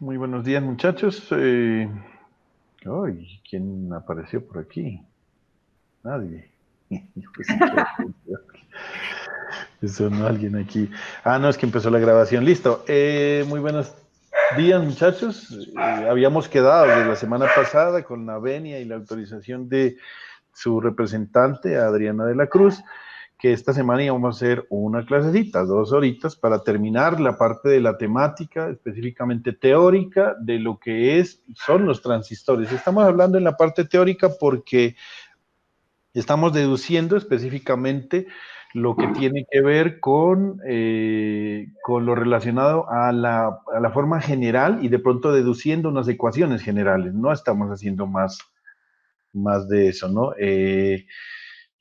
Muy buenos días, muchachos. ¿Quién apareció por aquí? Nadie. Josito, sonó alguien aquí. No, es que empezó la grabación. Listo. Muy buenos días, muchachos. Habíamos quedado desde la semana pasada con la venia y la autorización de su representante, Adriana de la Cruz, que esta semana íbamos a hacer una clasecita, 2 horitas, para terminar la parte de la temática, específicamente teórica, de lo que son los transistores. Estamos hablando en la parte teórica porque estamos deduciendo específicamente lo que tiene que ver con lo relacionado a la forma general y de pronto deduciendo unas ecuaciones generales. No estamos haciendo más de eso, ¿no?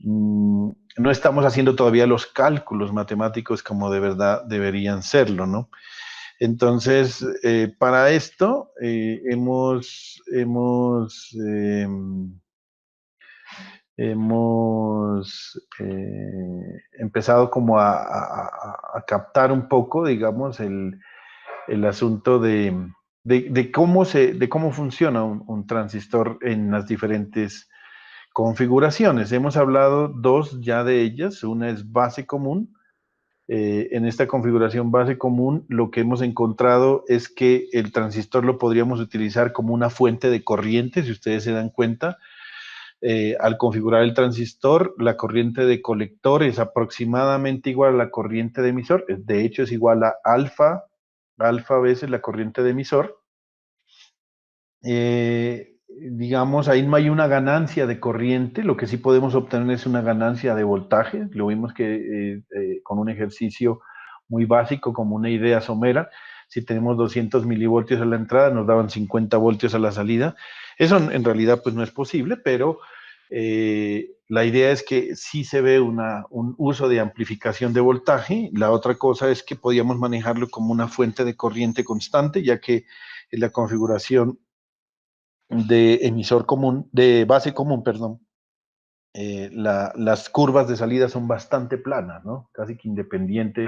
No estamos haciendo todavía los cálculos matemáticos como de verdad deberían serlo, ¿no? Entonces, para esto hemos empezado como a captar un poco, digamos, el asunto de cómo funciona un transistor en las diferentes configuraciones. Hemos hablado dos ya de ellas. Una es base común. En esta configuración base común, lo que hemos encontrado es que el transistor lo podríamos utilizar como una fuente de corriente, si ustedes se dan cuenta. Al configurar el transistor, la corriente de colector es aproximadamente igual a la corriente de emisor. De hecho, es igual a alfa veces la corriente de emisor. Digamos, ahí no hay una ganancia de corriente, lo que sí podemos obtener es una ganancia de voltaje. Lo vimos que con un ejercicio muy básico, como una idea somera, si tenemos 200 milivoltios a la entrada, nos daban 50 voltios a la salida. Eso en realidad pues no es posible, pero la idea es que sí se ve un uso de amplificación de voltaje. La otra cosa es que podíamos manejarlo como una fuente de corriente constante, ya que en la configuración de emisor común, de base común, perdón, las curvas de salida son bastante planas, ¿no? Casi que independiente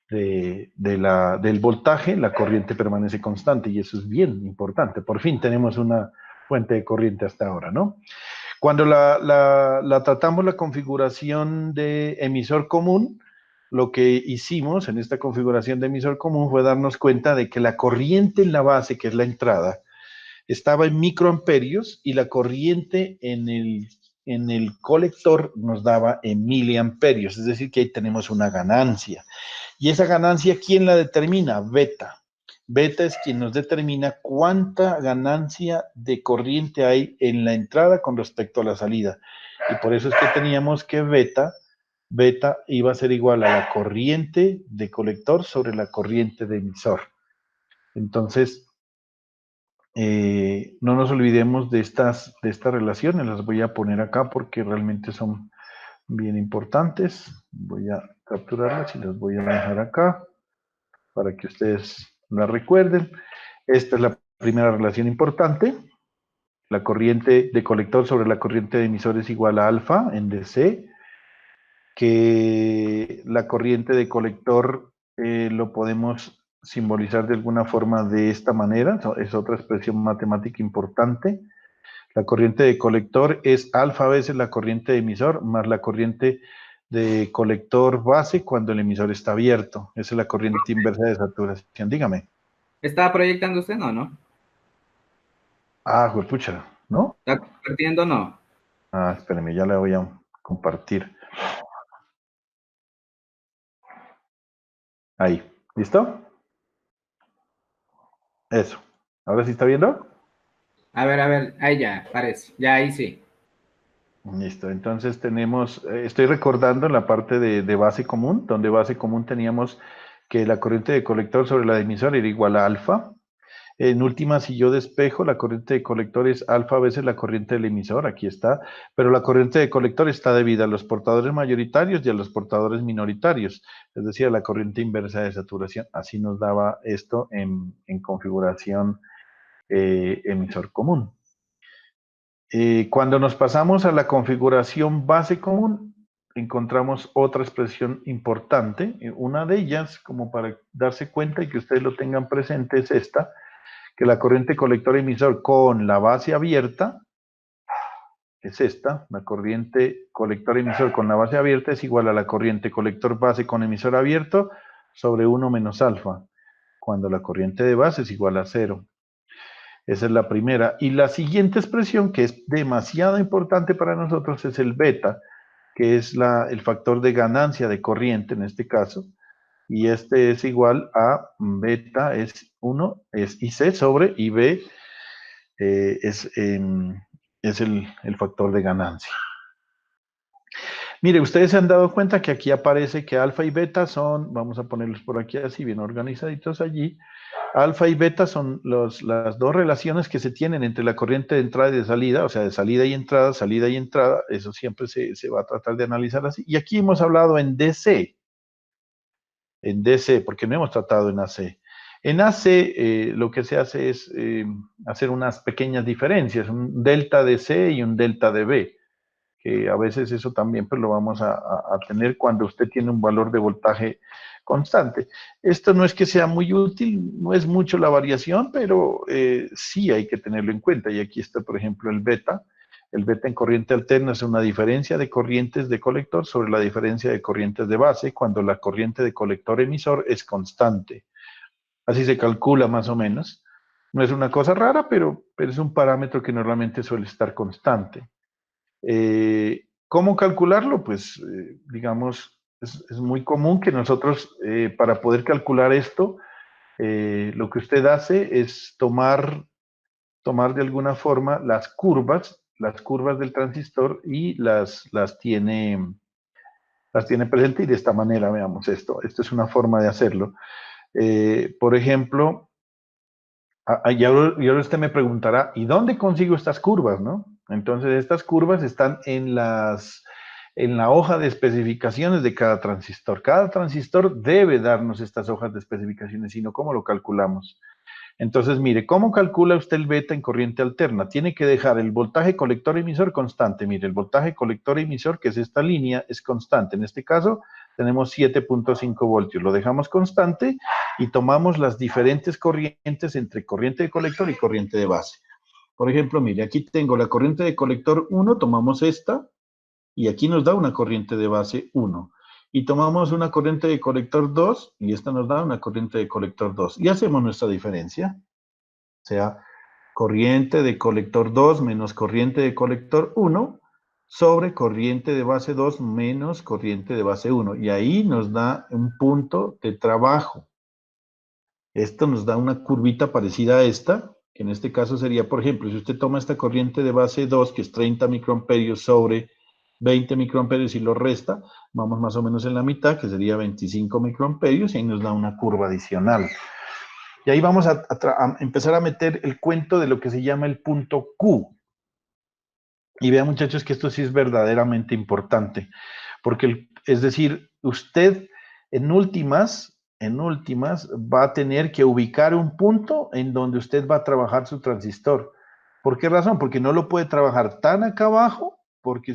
del voltaje, la corriente permanece constante y eso es bien importante. Por fin tenemos una fuente de corriente hasta ahora, ¿no? Cuando la tratamos la configuración de emisor común, lo que hicimos en esta configuración de emisor común fue darnos cuenta de que la corriente en la base, que es la entrada, estaba en microamperios y la corriente en el colector nos daba en miliamperios, es decir, que ahí tenemos una ganancia. Y esa ganancia, ¿quién la determina? Beta. Beta es quien nos determina cuánta ganancia de corriente hay en la entrada con respecto a la salida. Y por eso es que teníamos que beta iba a ser igual a la corriente de colector sobre la corriente de emisor. Entonces, no nos olvidemos de estas relaciones, las voy a poner acá porque realmente son bien importantes. Voy a capturarlas y las voy a dejar acá para que ustedes las recuerden. Esta es la primera relación importante. La corriente de colector sobre la corriente de emisor es igual a alfa en DC, que la corriente de colector lo podemos simbolizar de alguna forma de esta manera, es otra expresión matemática importante. La corriente de colector es alfa veces la corriente de emisor más la corriente de colector base cuando el emisor está abierto. Esa es la corriente inversa de saturación. Dígame. ¿Estaba proyectando usted? No, ¿no? Juepucha, ¿no? ¿Está compartiendo? No. Espérame, ya la voy a compartir. Ahí. ¿Listo? Eso. ¿Ahora sí está viendo? A ver, ahí ya, parece. Ya, ahí sí. Listo, entonces tenemos, estoy recordando la parte de base común, donde base común teníamos que la corriente de colector sobre la de emisor era igual a alfa. En última, si yo despejo, la corriente de colector es alfa veces la corriente del emisor, aquí está, pero la corriente de colector está debida a los portadores mayoritarios y a los portadores minoritarios, es decir, a la corriente inversa de saturación. Así nos daba esto en configuración emisor común. Cuando nos pasamos a la configuración base común, encontramos otra expresión importante. Una de ellas, como para darse cuenta y que ustedes lo tengan presente, es esta. que la corriente colector emisor con la base abierta, que es esta, la corriente colector emisor con la base abierta es igual a la corriente colector base con emisor abierto sobre 1 menos alfa, cuando la corriente de base es igual a 0. Esa es la primera. Y la siguiente expresión, que es demasiado importante para nosotros, es el beta, que es el factor de ganancia de corriente en este caso. Y este es igual a beta es 1, es IC sobre IB, es el factor de ganancia. Mire, ustedes se han dado cuenta que aquí aparece que alfa y beta son, vamos a ponerlos por aquí así, bien organizaditos allí. Alfa y beta son las dos relaciones que se tienen entre la corriente de entrada y de salida, o sea, de salida y entrada, eso siempre se va a tratar de analizar así. Y aquí hemos hablado en DC, porque no hemos tratado en AC. En AC lo que se hace es hacer unas pequeñas diferencias, un delta de C y un delta de B, que a veces eso también pues, lo vamos a tener cuando usted tiene un valor de voltaje constante. Esto no es que sea muy útil, no es mucho la variación, pero sí hay que tenerlo en cuenta. Y aquí está, por ejemplo, el beta. El beta en corriente alterna es una diferencia de corrientes de colector sobre la diferencia de corrientes de base cuando la corriente de colector emisor es constante. Así se calcula más o menos. No es una cosa rara, pero es un parámetro que normalmente suele estar constante. ¿Cómo calcularlo? Pues, digamos, es muy común que nosotros, para poder calcular esto, lo que usted hace es tomar de alguna forma las curvas del transistor y las tiene presente y de esta manera, veamos esto. Esto es una forma de hacerlo. Por ejemplo, y ahora usted me preguntará, ¿y dónde consigo estas curvas, no? Entonces, estas curvas están en la hoja de especificaciones de cada transistor. Cada transistor debe darnos estas hojas de especificaciones, sino cómo lo calculamos. Entonces, mire, ¿cómo calcula usted el beta en corriente alterna? Tiene que dejar el voltaje colector emisor constante. Mire, el voltaje colector emisor, que es esta línea, es constante. En este caso, tenemos 7.5 voltios. Lo dejamos constante y tomamos las diferentes corrientes entre corriente de colector y corriente de base. Por ejemplo, mire, aquí tengo la corriente de colector 1, tomamos esta, y aquí nos da una corriente de base 1. Y tomamos una corriente de colector 2, y esta nos da una corriente de colector 2. Y hacemos nuestra diferencia. O sea, corriente de colector 2 menos corriente de colector 1 sobre corriente de base 2 menos corriente de base 1. Y ahí nos da un punto de trabajo. Esto nos da una curvita parecida a esta, que en este caso sería, por ejemplo, si usted toma esta corriente de base 2, que es 30 microamperios sobre 20 microamperios y lo resta, vamos más o menos en la mitad, que sería 25 microamperios, y ahí nos da una curva adicional. Y ahí vamos a empezar a meter el cuento de lo que se llama el punto Q. Y vean, muchachos, que esto sí es verdaderamente importante, porque, es decir, usted en últimas va a tener que ubicar un punto en donde usted va a trabajar su transistor. ¿Por qué razón? Porque no lo puede trabajar tan acá abajo, porque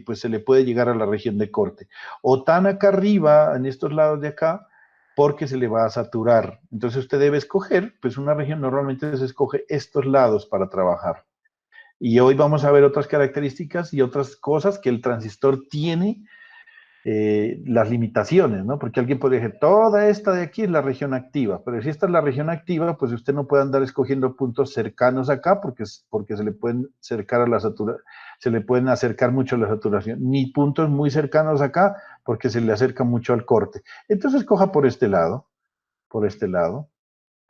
pues se le puede llegar a la región de corte, o tan acá arriba, en estos lados de acá, porque se le va a saturar. Entonces usted debe escoger, pues una región normalmente se escoge estos lados para trabajar. Y hoy vamos a ver otras características y otras cosas que el transistor tiene, las limitaciones, ¿no? Porque alguien puede decir, toda esta de aquí es la región activa, pero si esta es la región activa, pues usted no puede andar escogiendo puntos cercanos acá porque se le pueden acercar a la saturación, se le pueden acercar mucho a la saturación, ni puntos muy cercanos acá porque se le acerca mucho al corte. Entonces coja por este lado, por este lado.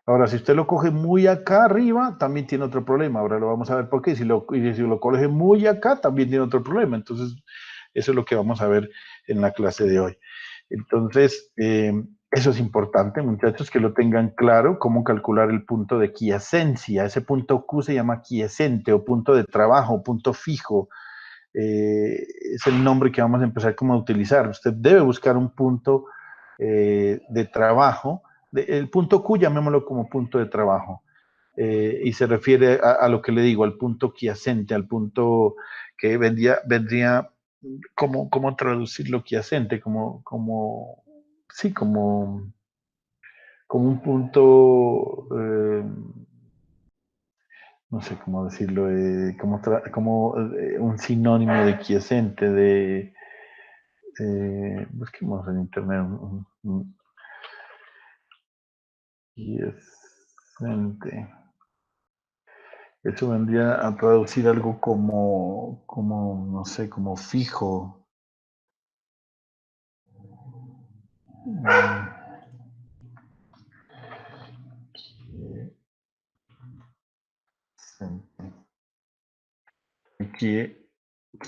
Ahora, si usted lo coge muy acá arriba, también tiene otro problema. Ahora lo vamos a ver por qué. Si lo coge muy acá, también tiene otro problema. Entonces, eso es lo que vamos a ver en la clase de hoy. Entonces, eso es importante, muchachos, que lo tengan claro, cómo calcular el punto de quiesencia. Ese punto Q se llama quiescente o punto de trabajo, punto fijo. Es el nombre que vamos a empezar como a utilizar. Usted debe buscar un punto de trabajo. El punto Q llamémoslo como punto de trabajo. Y se refiere a lo que le digo, al punto quiescente, al punto que vendría ¿cómo traducirlo quiescente? Sí, como un punto, no sé cómo decirlo, como un sinónimo de quiescente, busquemos en internet un quiescente. Eso vendría a traducir algo no sé, como fijo.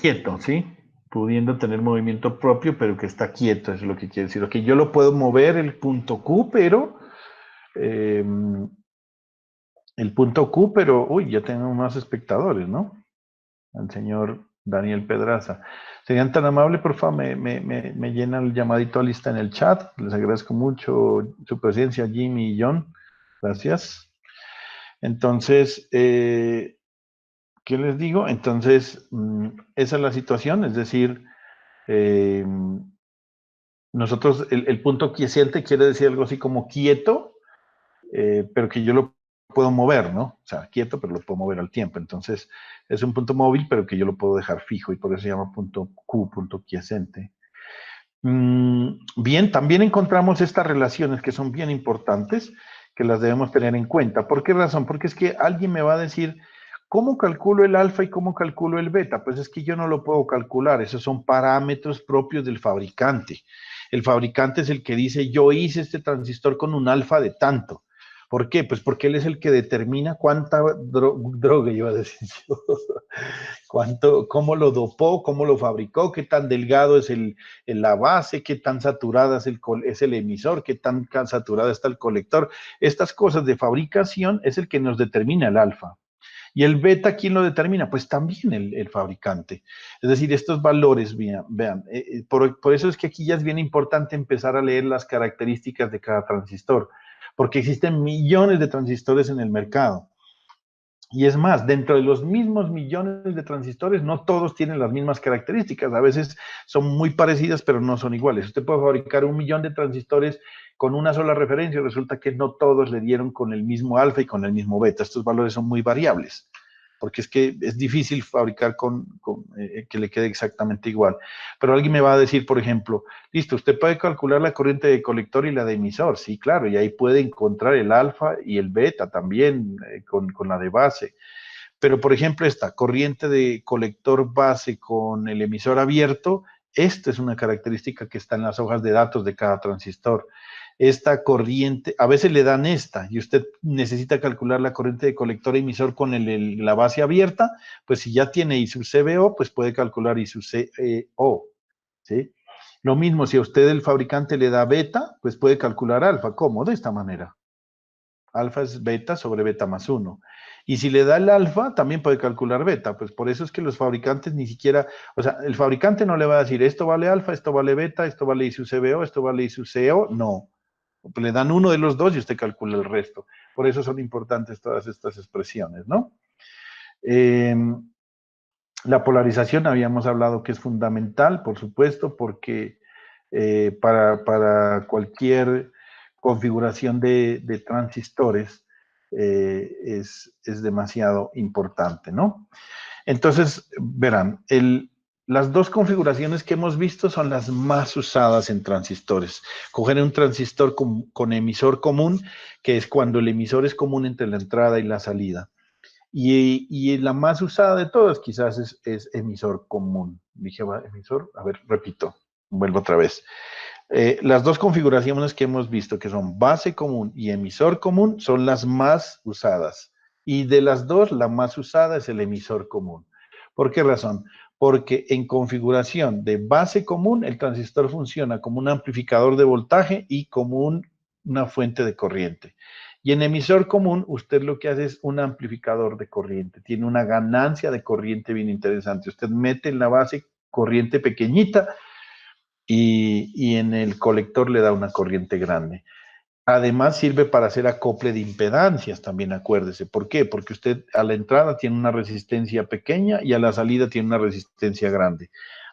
Quieto, ¿sí? Pudiendo tener movimiento propio, pero que está quieto, eso es lo que quiere decir. Ok, yo lo puedo mover el punto Q, pero eh, uy, ya tengo más espectadores, ¿no? Al señor Daniel Pedraza. Serían tan amables, por favor, me llenan el llamadito a lista en el chat. Les agradezco mucho su presencia, Jimmy y John. Gracias. Entonces, ¿qué les digo? Entonces, esa es la situación, es decir, nosotros, el punto quiescente quiere decir algo así como quieto, pero que yo lo puedo mover, ¿no? O sea, quieto, pero lo puedo mover al tiempo. Entonces, es un punto móvil, pero que yo lo puedo dejar fijo y por eso se llama punto Q, punto quiescente. Bien, también encontramos estas relaciones que son bien importantes, que las debemos tener en cuenta. ¿Por qué razón? Porque es que alguien me va a decir, ¿cómo calculo el alfa y cómo calculo el beta? Pues es que yo no lo puedo calcular, esos son parámetros propios del fabricante. El fabricante es el que dice, yo hice este transistor con un alfa de tanto. ¿Por qué? Pues porque él es el que determina cuánta droga, iba a decir yo, cómo lo dopó, cómo lo fabricó, qué tan delgado es la base, qué tan saturada es el emisor, qué tan saturada está el colector. Estas cosas de fabricación es el que nos determina el alfa. ¿Y el beta quién lo determina? Pues también el fabricante. Es decir, estos valores, vean, por eso es que aquí ya es bien importante empezar a leer las características de cada transistor, porque existen millones de transistores en el mercado. Y es más, dentro de los mismos millones de transistores, no todos tienen las mismas características. A veces son muy parecidas, pero no son iguales. Usted puede fabricar 1.000.000 de transistores con una sola referencia y resulta que no todos le dieron con el mismo alfa y con el mismo beta. Estos valores son muy variables, porque es que es difícil fabricar que le quede exactamente igual. Pero alguien me va a decir, por ejemplo, listo, usted puede calcular la corriente de colector y la de emisor, sí, claro, y ahí puede encontrar el alfa y el beta también con la de base. Pero, por ejemplo, esta corriente de colector base con el emisor abierto, esta es una característica que está en las hojas de datos de cada transistor. Esta corriente, a veces le dan esta, y usted necesita calcular la corriente de colector emisor con la base abierta, pues si ya tiene I sub CBO, pues puede calcular I sub CO, ¿sí? Lo mismo, si a usted el fabricante le da beta, pues puede calcular alfa. ¿Cómo? De esta manera. Alfa es beta sobre beta más 1. Y si le da el alfa, también puede calcular beta. Pues por eso es que los fabricantes ni siquiera, o sea, el fabricante no le va a decir esto vale alfa, esto vale beta, esto vale I sub CBO, esto vale I sub CO. No. Le dan uno de los dos y usted calcula el resto. Por eso son importantes todas estas expresiones, ¿no? La polarización habíamos hablado que es fundamental, por supuesto, porque para cualquier configuración de transistores es demasiado importante, ¿no? Entonces, verán, las dos configuraciones que hemos visto son las más usadas en transistores. Coger un transistor con emisor común, que es cuando el emisor es común entre la entrada y la salida. Y la más usada de todas quizás es emisor común. Dije, emisor, a ver, repito, vuelvo otra vez. Las dos configuraciones que hemos visto, que son base común y emisor común, son las más usadas. Y de las dos, la más usada es el emisor común. ¿Por qué razón? Porque en configuración de base común, el transistor funciona como un amplificador de voltaje y como una fuente de corriente. Y en emisor común, usted lo que hace es un amplificador de corriente. Tiene una ganancia de corriente bien interesante. Usted mete en la base corriente pequeñita y en el colector le da una corriente grande. Además sirve para hacer acople de impedancias también, acuérdese. ¿Por qué? Porque usted a la entrada tiene una resistencia pequeña y a la salida tiene una resistencia grande.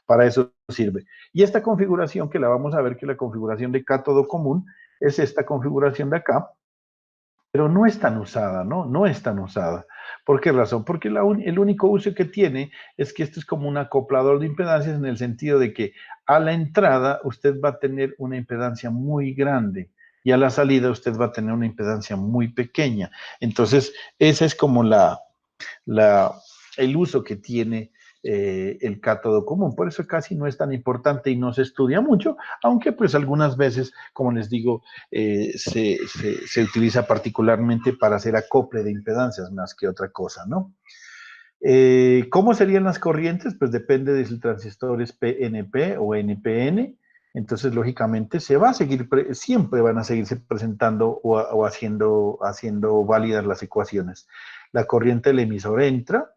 Para eso sirve. Y esta configuración que la vamos a ver, que es la configuración de cátodo común, es esta configuración de acá, pero no es tan usada, ¿no? No es tan usada. ¿Por qué razón? Porque el único uso que tiene es que esto es como un acoplador de impedancias en el sentido de que a la entrada usted va a tener una impedancia muy grande y a la salida usted va a tener una impedancia muy pequeña. Entonces, ese es como el uso que tiene el cátodo común. Por eso casi no es tan importante y no se estudia mucho, aunque pues algunas veces, como les digo, se utiliza particularmente para hacer acople de impedancias más que otra cosa, ¿no? ¿Cómo serían las corrientes? Pues depende de si el transistor es PNP o NPN. Entonces, lógicamente, se va a seguir, siempre van a seguirse presentando o haciendo válidas las ecuaciones. La corriente del emisor entra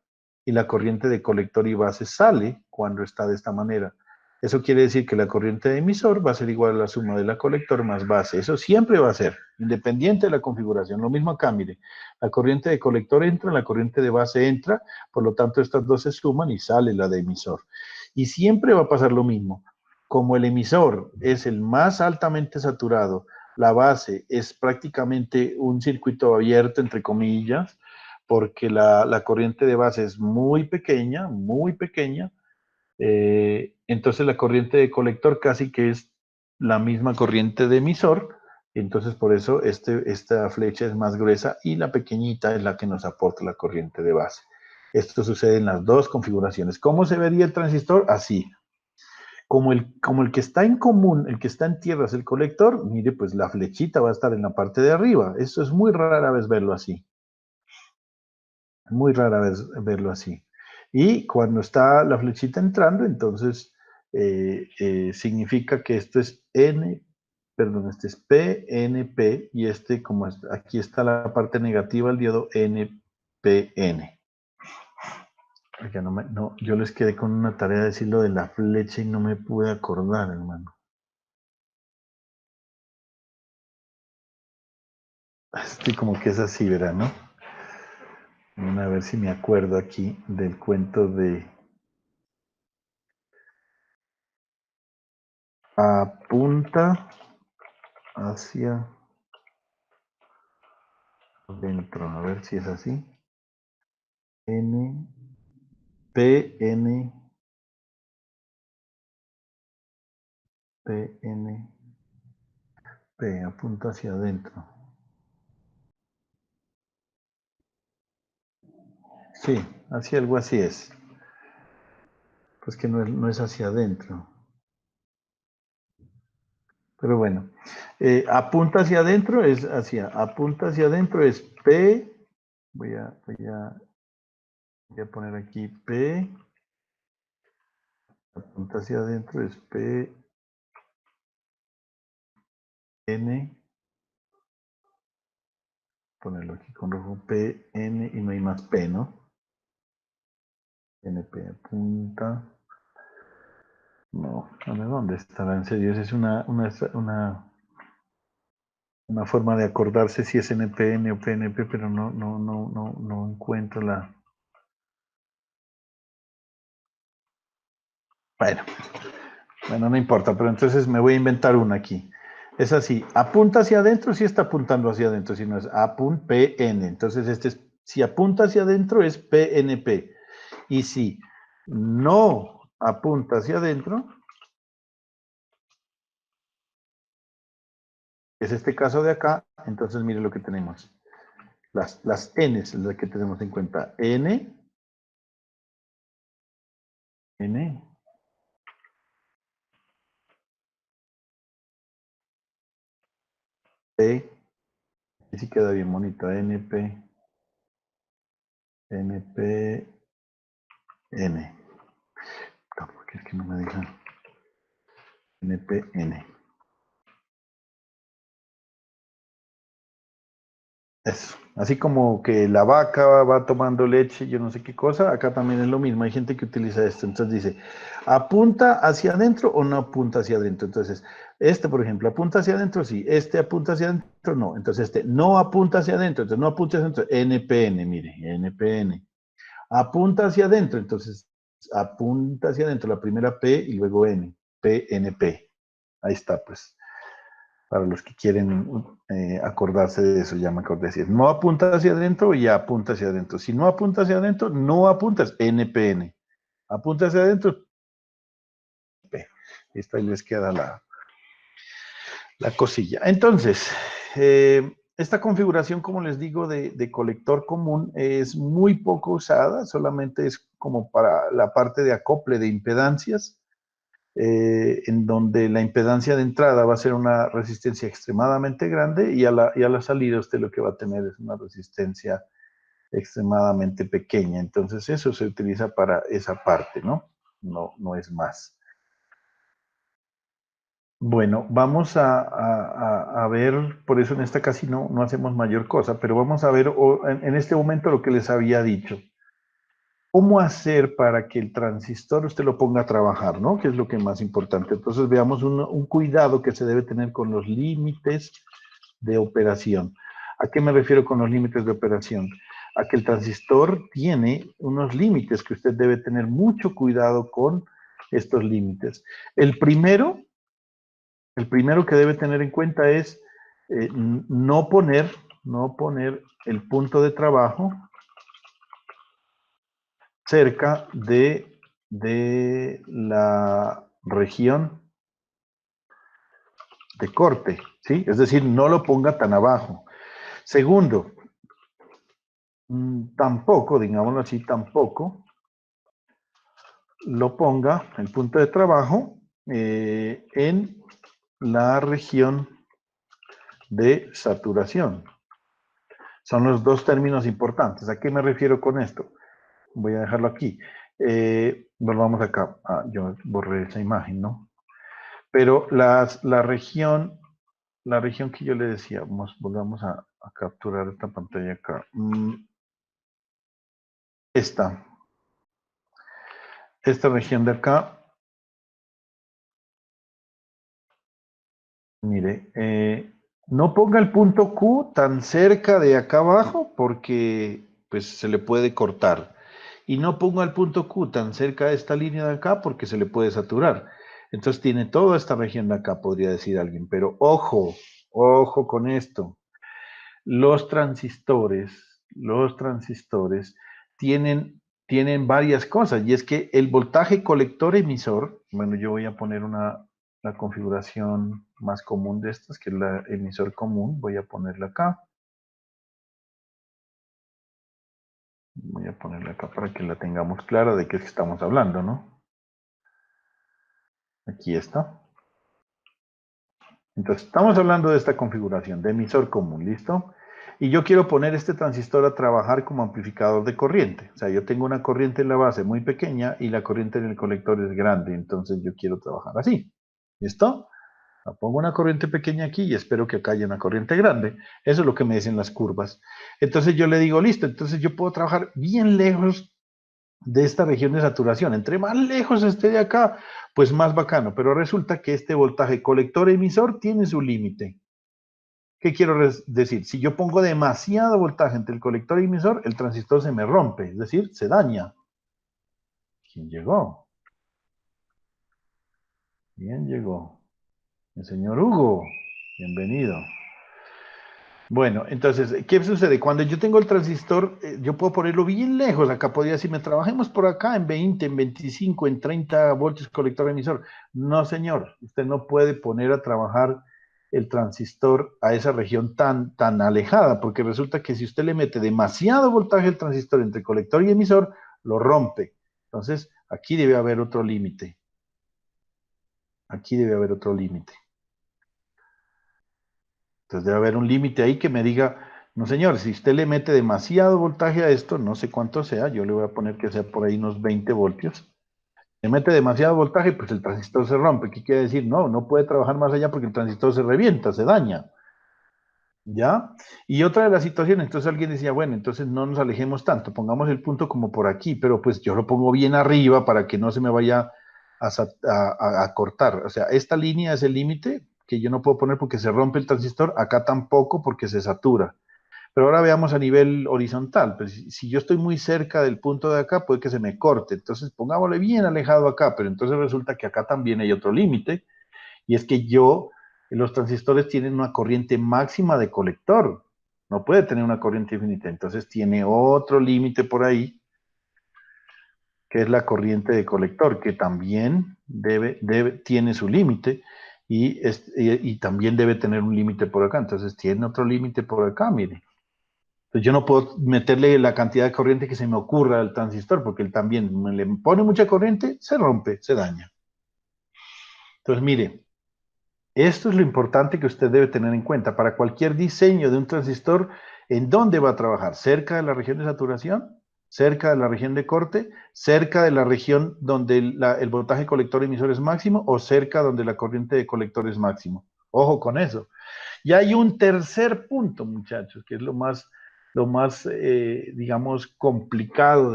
y la corriente de colector y base sale cuando está de esta manera. Eso quiere decir que la corriente de emisor va a ser igual a la suma de la colector más base. Eso siempre va a ser, independiente de la configuración. Lo mismo acá, mire. La corriente de colector entra, la corriente de base entra, por lo tanto estas dos se suman y sale la de emisor. Y siempre va a pasar lo mismo. Como el emisor es el más altamente saturado, la base es prácticamente un circuito abierto, entre comillas, porque la corriente de base es muy pequeña, entonces la corriente de colector casi que es la misma corriente de emisor, entonces por eso esta flecha es más gruesa y la pequeñita es la que nos aporta la corriente de base. Esto sucede en las dos configuraciones. ¿Cómo se vería el transistor? Así. Como el que está en común, el que está en tierra es el colector, mire, pues la flechita va a estar en la parte de arriba. Eso es muy rara vez verlo así. Muy rara vez verlo así. Y cuando está la flechita entrando, entonces significa que esto es este es PNP y como aquí está la parte negativa del diodo NPN. Yo les quedé con una tarea de decir lo de la flecha y no me pude acordar, hermano. Como que es así, ¿verdad? ¿No? A ver si me acuerdo aquí del cuento de apunta hacia adentro. A ver si es así. N, P, N, P, N, P. Apunta hacia adentro. Sí, así algo así es. Pues que no es hacia adentro. Pero bueno, apunta hacia adentro apunta hacia adentro es P, voy a poner aquí P, apunta hacia adentro es P, N, ponerlo aquí con rojo, P, N, y no hay más P, ¿no? NP, apunta, no, ¿dónde estará? En serio, esa es una forma de acordarse si es NPN o PNP, pero no encuentro la... Bueno, no importa, pero entonces me voy a inventar una aquí. Es así, apunta hacia adentro, sí está apuntando hacia adentro, si no es PN. Entonces, si apunta hacia adentro es PNP. Y si no apunta hacia adentro, es este caso de acá, entonces mire lo que tenemos. Las N es la que tenemos en cuenta. N, P, y si queda bien bonito, NP, NP, N. Porque es que no me deja. NPN. Eso. Así como que la vaca va tomando leche, yo no sé qué cosa, acá también es lo mismo. Hay gente que utiliza esto. Entonces dice, ¿apunta hacia adentro o no apunta hacia adentro? Entonces, por ejemplo, ¿apunta hacia adentro? Sí. ¿Apunta hacia adentro? No. Entonces, no apunta hacia adentro. Entonces, no apunta hacia adentro. NPN, mire, NPN. Apunta hacia adentro. Entonces, apunta hacia adentro la primera P y luego N. PNP. Ahí está, pues. Para los que quieren acordarse de eso, ya me acordé. Si no apunta hacia adentro, ya apunta hacia adentro. Si no apunta hacia adentro, no apuntas, NPN. Apunta hacia adentro, P. Esta les queda la cosilla. Entonces, esta configuración, como les digo, de colector común es muy poco usada, solamente es como para la parte de acople de impedancias, en donde la impedancia de entrada va a ser una resistencia extremadamente grande y a la salida usted lo que va a tener es una resistencia extremadamente pequeña. Entonces eso se utiliza para esa parte, ¿no? No es más. Bueno, vamos a ver, por eso en esta casi no hacemos mayor cosa, pero vamos a ver en este momento lo que les había dicho. ¿Cómo hacer para que el transistor usted lo ponga a trabajar, ¿no? Que es lo que es más importante. Entonces veamos un cuidado que se debe tener con los límites de operación. ¿A qué me refiero con los límites de operación? A que el transistor tiene unos límites que usted debe tener mucho cuidado con estos límites. El primero que debe tener en cuenta es no poner el punto de trabajo cerca de la región de corte, ¿sí? Es decir, no lo ponga tan abajo. Segundo, tampoco, digámoslo así, tampoco lo ponga, el punto de trabajo, en la región de saturación. Son los dos términos importantes. ¿A qué me refiero con esto? Voy a dejarlo aquí. Volvamos acá. Yo borré esa imagen, ¿no? Pero la región que yo le decía, volvamos a capturar esta pantalla acá. Esta región de acá, mire, no ponga el punto Q tan cerca de acá abajo porque pues se le puede cortar. Y no ponga el punto Q tan cerca de esta línea de acá porque se le puede saturar. Entonces tiene toda esta región de acá, podría decir alguien. Pero ojo con esto. Los transistores tienen varias cosas. Y es que el voltaje colector emisor, bueno, yo voy a poner la configuración más común de estas, que es la emisor común. Voy a ponerla acá. Voy a ponerla acá para que la tengamos clara de qué es que estamos hablando, ¿no? Aquí está. Entonces, estamos hablando de esta configuración de emisor común, ¿listo? Y yo quiero poner este transistor a trabajar como amplificador de corriente. O sea, yo tengo una corriente en la base muy pequeña y la corriente en el colector es grande, entonces yo quiero trabajar así. ¿Listo? Pongo una corriente pequeña aquí y espero que acá haya una corriente grande. Eso es lo que me dicen las curvas. Entonces yo le digo, listo, entonces yo puedo trabajar bien lejos de esta región de saturación. Entre más lejos esté de acá, pues más bacano. Pero resulta que este voltaje colector-emisor tiene su límite. ¿Qué quiero decir? Si yo pongo demasiado voltaje entre el colector y emisor, el transistor se me rompe, es decir, se daña. ¿Quién llegó? ¿Quién llegó? El señor Hugo. Bienvenido. Bueno, entonces, ¿qué sucede? Cuando yo tengo el transistor, yo puedo ponerlo bien lejos. Acá podría decirme, trabajemos por acá en 20, en 25, en 30 voltios colector emisor. No, señor, usted no puede poner a trabajar el transistor a esa región tan alejada, porque resulta que si usted le mete demasiado voltaje al transistor entre colector y emisor, lo rompe. Entonces, aquí debe haber otro límite. Aquí debe haber otro límite. Entonces debe haber un límite ahí que me diga, no señor, si usted le mete demasiado voltaje a esto, no sé cuánto sea, yo le voy a poner que sea por ahí unos 20 voltios. Le mete demasiado voltaje, pues el transistor se rompe. ¿Qué quiere decir? No puede trabajar más allá porque el transistor se revienta, se daña. ¿Ya? Y otra de las situaciones, entonces alguien decía, bueno, entonces no nos alejemos tanto, pongamos el punto como por aquí, pero pues yo lo pongo bien arriba para que no se me vaya a cortar. O sea, esta línea es el límite que yo no puedo poner porque se rompe el transistor, acá tampoco porque se satura. Pero ahora veamos a nivel horizontal, pues si yo estoy muy cerca del punto de acá, puede que se me corte, entonces pongámosle bien alejado acá, pero entonces resulta que acá también hay otro límite, y es que yo Los transistores tienen una corriente máxima de colector. No puede tener una corriente infinita. Entonces tiene otro límite por ahí, que es la corriente de colector, que también tiene su límite y también debe tener un límite por acá. Entonces tiene otro límite por acá, mire. Entonces yo no puedo meterle la cantidad de corriente que se me ocurra al transistor, porque él también le pone mucha corriente, se rompe, se daña. Entonces, mire, esto es lo importante que usted debe tener en cuenta. Para cualquier diseño de un transistor, ¿en dónde va a trabajar? ¿Cerca de la región de saturación? ¿Cerca de la región de corte? ¿Cerca de la región donde el voltaje colector emisor es máximo? ¿O cerca donde la corriente de colector es máximo? Ojo con eso. Y hay un tercer punto, muchachos, que es lo más digamos, complicado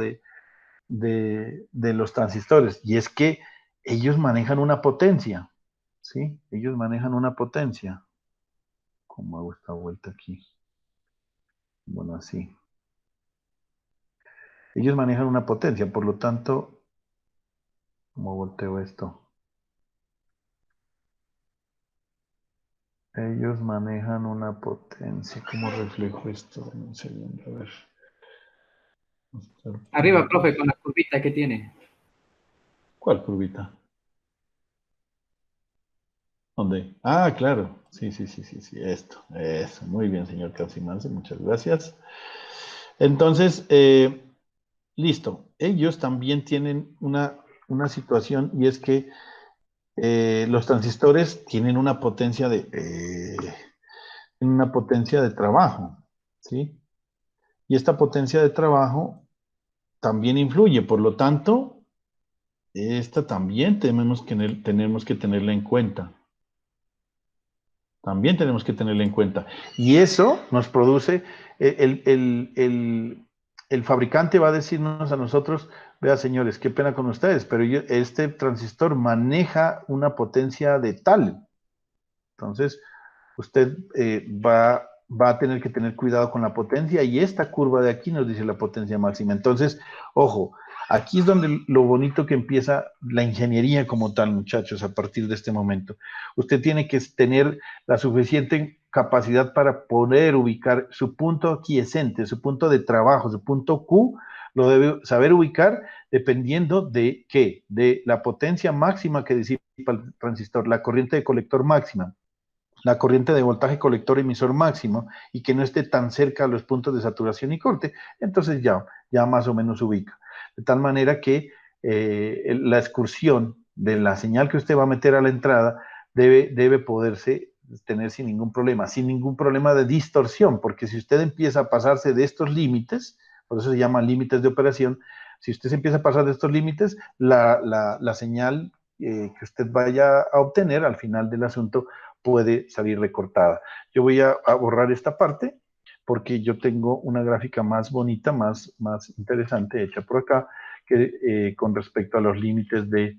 de los transistores, y es que ellos manejan una potencia. ¿Sí? Ellos manejan una potencia. ¿Cómo hago esta vuelta aquí? Bueno, así. Ellos manejan una potencia, por lo tanto, ¿cómo volteo esto? Ellos manejan una potencia. ¿Cómo reflejo esto? Un segundo, a ver. Arriba, profe, con la curvita que tiene. ¿Cuál curvita? ¿Dónde? Ah, claro. Sí. Esto. Eso. Muy bien, señor Calcimance. Muchas gracias. Entonces, listo. Ellos también tienen una situación, y es que los transistores tienen una potencia de trabajo, ¿sí? Y esta potencia de trabajo también influye, por lo tanto, esta también tenemos que tenerla en cuenta. También tenemos que tenerla en cuenta. Y eso nos produce, el fabricante va a decirnos a nosotros: vea, señores, qué pena con ustedes, pero este transistor maneja una potencia de tal. Entonces, usted va a tener que tener cuidado con la potencia, y esta curva de aquí nos dice la potencia máxima. Entonces, ojo, aquí es donde lo bonito que empieza la ingeniería como tal, muchachos, a partir de este momento. Usted tiene que tener la suficiente capacidad para poder ubicar su punto aquiescente, su punto de trabajo, su punto Q, lo debe saber ubicar dependiendo de ¿qué? De la potencia máxima que disipa el transistor, la corriente de colector máxima, la corriente de voltaje colector emisor máximo, y que no esté tan cerca a los puntos de saturación y corte. Entonces ya más o menos ubica. De tal manera que la excursión de la señal que usted va a meter a la entrada debe poderse tener sin ningún problema de distorsión, porque si usted empieza a pasarse de estos límites, por eso se llaman límites de operación, si usted se empieza a pasar de estos límites, la señal que usted vaya a obtener al final del asunto puede salir recortada. Yo voy a borrar esta parte, porque yo tengo una gráfica más bonita, más interesante, hecha por acá, que con respecto a los límites de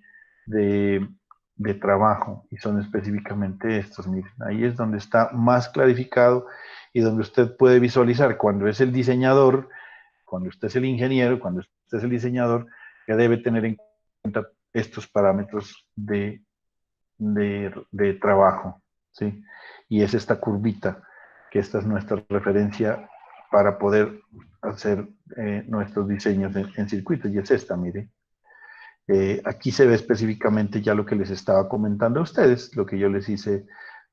trabajo, y son específicamente estos. Miren, ahí es donde está más clarificado, y donde usted puede visualizar cuando es el diseñador, cuando usted es el ingeniero, cuando usted es el diseñador, que debe tener en cuenta estos parámetros de trabajo, ¿sí? Y es esta curvita, que esta es nuestra referencia para poder hacer nuestros diseños en circuitos, y es esta, mire. Aquí se ve específicamente ya lo que les estaba comentando a ustedes, lo que yo les hice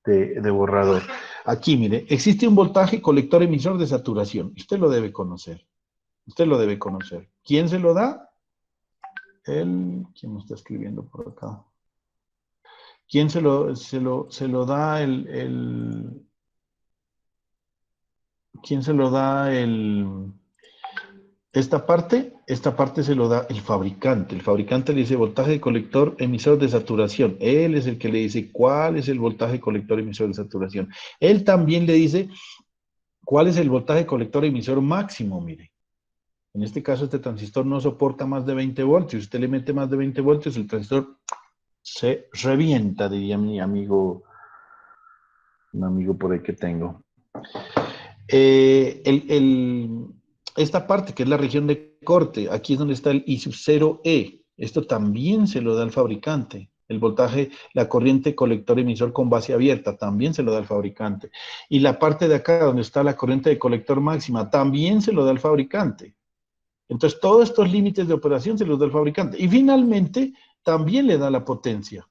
de borrador. Aquí, mire, existe un voltaje colector emisor de saturación. Usted lo debe conocer. Usted lo debe conocer. ¿Quién se lo da? ¿Quién me está escribiendo por acá? ¿Quién se lo da ¿quién se lo da esta parte se lo da el fabricante. El fabricante le dice voltaje de colector emisor de saturación. Él es el que le dice cuál es el voltaje colector emisor de saturación. Él también le dice cuál es el voltaje colector emisor máximo, mire. En este caso, este transistor no soporta más de 20 voltios. Si usted le mete más de 20 voltios, el transistor se revienta, diría mi amigo, un amigo por ahí que tengo. Esta parte, que es la región de corte, aquí es donde está el I sub 0E. Esto también se lo da el fabricante. El voltaje, la corriente colector emisor con base abierta, también se lo da el fabricante. Y la parte de acá donde está la corriente de colector máxima, también se lo da el fabricante. Entonces, todos estos límites de operación se los da el fabricante. Y finalmente, también le da la potencia,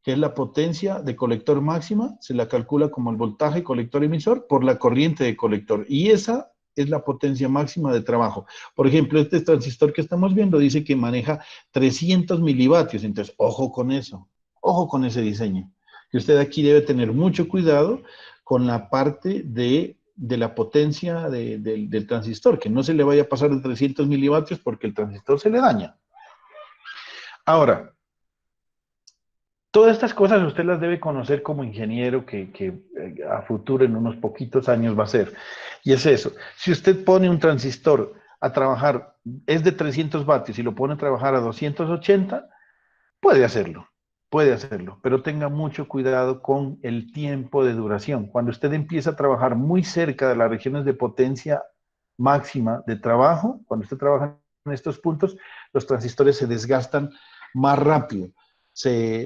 que es la potencia de colector máxima, se la calcula como el voltaje colector emisor por la corriente de colector. Y esa es la potencia máxima de trabajo. Por ejemplo, este transistor que estamos viendo dice que maneja 300 milivatios. Entonces, ojo con ese diseño. Que usted aquí debe tener mucho cuidado con la parte de la potencia del transistor, que no se le vaya a pasar de 300 milivatios porque el transistor se le daña. Ahora, todas estas cosas usted las debe conocer como ingeniero que a futuro, en unos poquitos años, va a ser. Y es eso. Si usted pone un transistor a trabajar, es de 300 vatios y lo pone a trabajar a 280, puede hacerlo. Puede hacerlo, pero tenga mucho cuidado con el tiempo de duración. Cuando usted empieza a trabajar muy cerca de las regiones de potencia máxima de trabajo, cuando usted trabaja en estos puntos, los transistores se desgastan más rápido.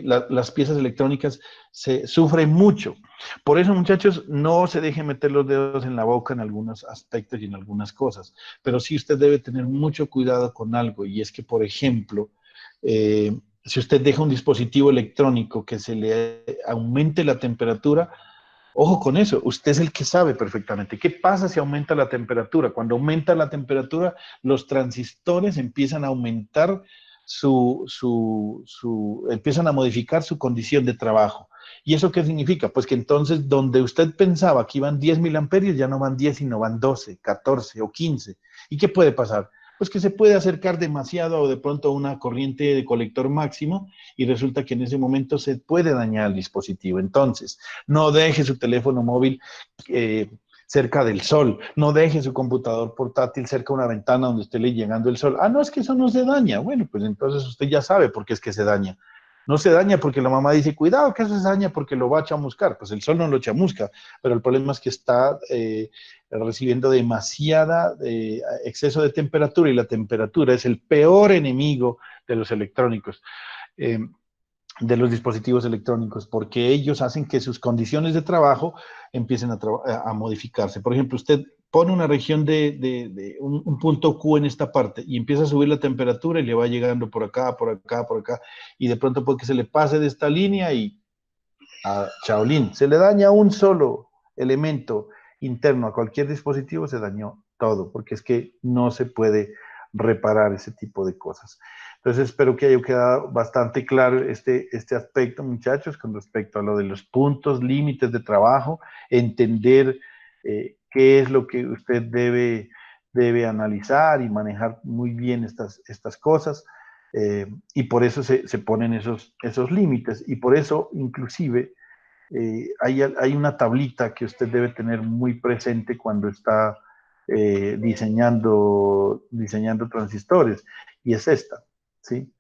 Las piezas electrónicas se sufren mucho. Por eso, muchachos, no se dejen meter los dedos en la boca en algunos aspectos y en algunas cosas, pero sí usted debe tener mucho cuidado con algo, y es que, por ejemplo, si usted deja un dispositivo electrónico que se le aumente la temperatura, ojo con eso, usted es el que sabe perfectamente. ¿Qué pasa si aumenta la temperatura? Cuando aumenta la temperatura, los transistores empiezan a aumentar empiezan a modificar su condición de trabajo. ¿Y eso qué significa? Pues que entonces donde usted pensaba que iban 10 mil amperios, ya no van 10, sino van 12, 14 o 15. ¿Y qué puede pasar? Pues que se puede acercar demasiado o de pronto a una corriente de colector máximo y resulta que en ese momento se puede dañar el dispositivo. Entonces, no deje su teléfono móvil cerca del sol, no deje su computador portátil cerca de una ventana donde esté llegando el sol. Ah, no, es que eso no se daña. Bueno, pues entonces usted ya sabe por qué es que se daña. No se daña porque la mamá dice, cuidado que eso se daña porque lo va a chamuscar. Pues el sol no lo chamusca, pero el problema es que está recibiendo demasiada exceso de temperatura y la temperatura es el peor enemigo de los electrónicos. De los dispositivos electrónicos, porque ellos hacen que sus condiciones de trabajo empiecen a modificarse. Por ejemplo, usted pone una región de un punto Q en esta parte y empieza a subir la temperatura y le va llegando por acá, por acá, por acá, y de pronto puede que se le pase de esta línea y a Shaolin, se le daña un solo elemento interno a cualquier dispositivo, se dañó todo, porque es que no se puede reparar ese tipo de cosas. Entonces espero que haya quedado bastante claro este aspecto, muchachos, con respecto a lo de los puntos, límites de trabajo, entender qué es lo que usted debe analizar y manejar muy bien estas cosas. Y por eso se ponen esos límites y por eso inclusive hay una tablita que usted debe tener muy presente cuando está diseñando transistores y es esta, ¿sí?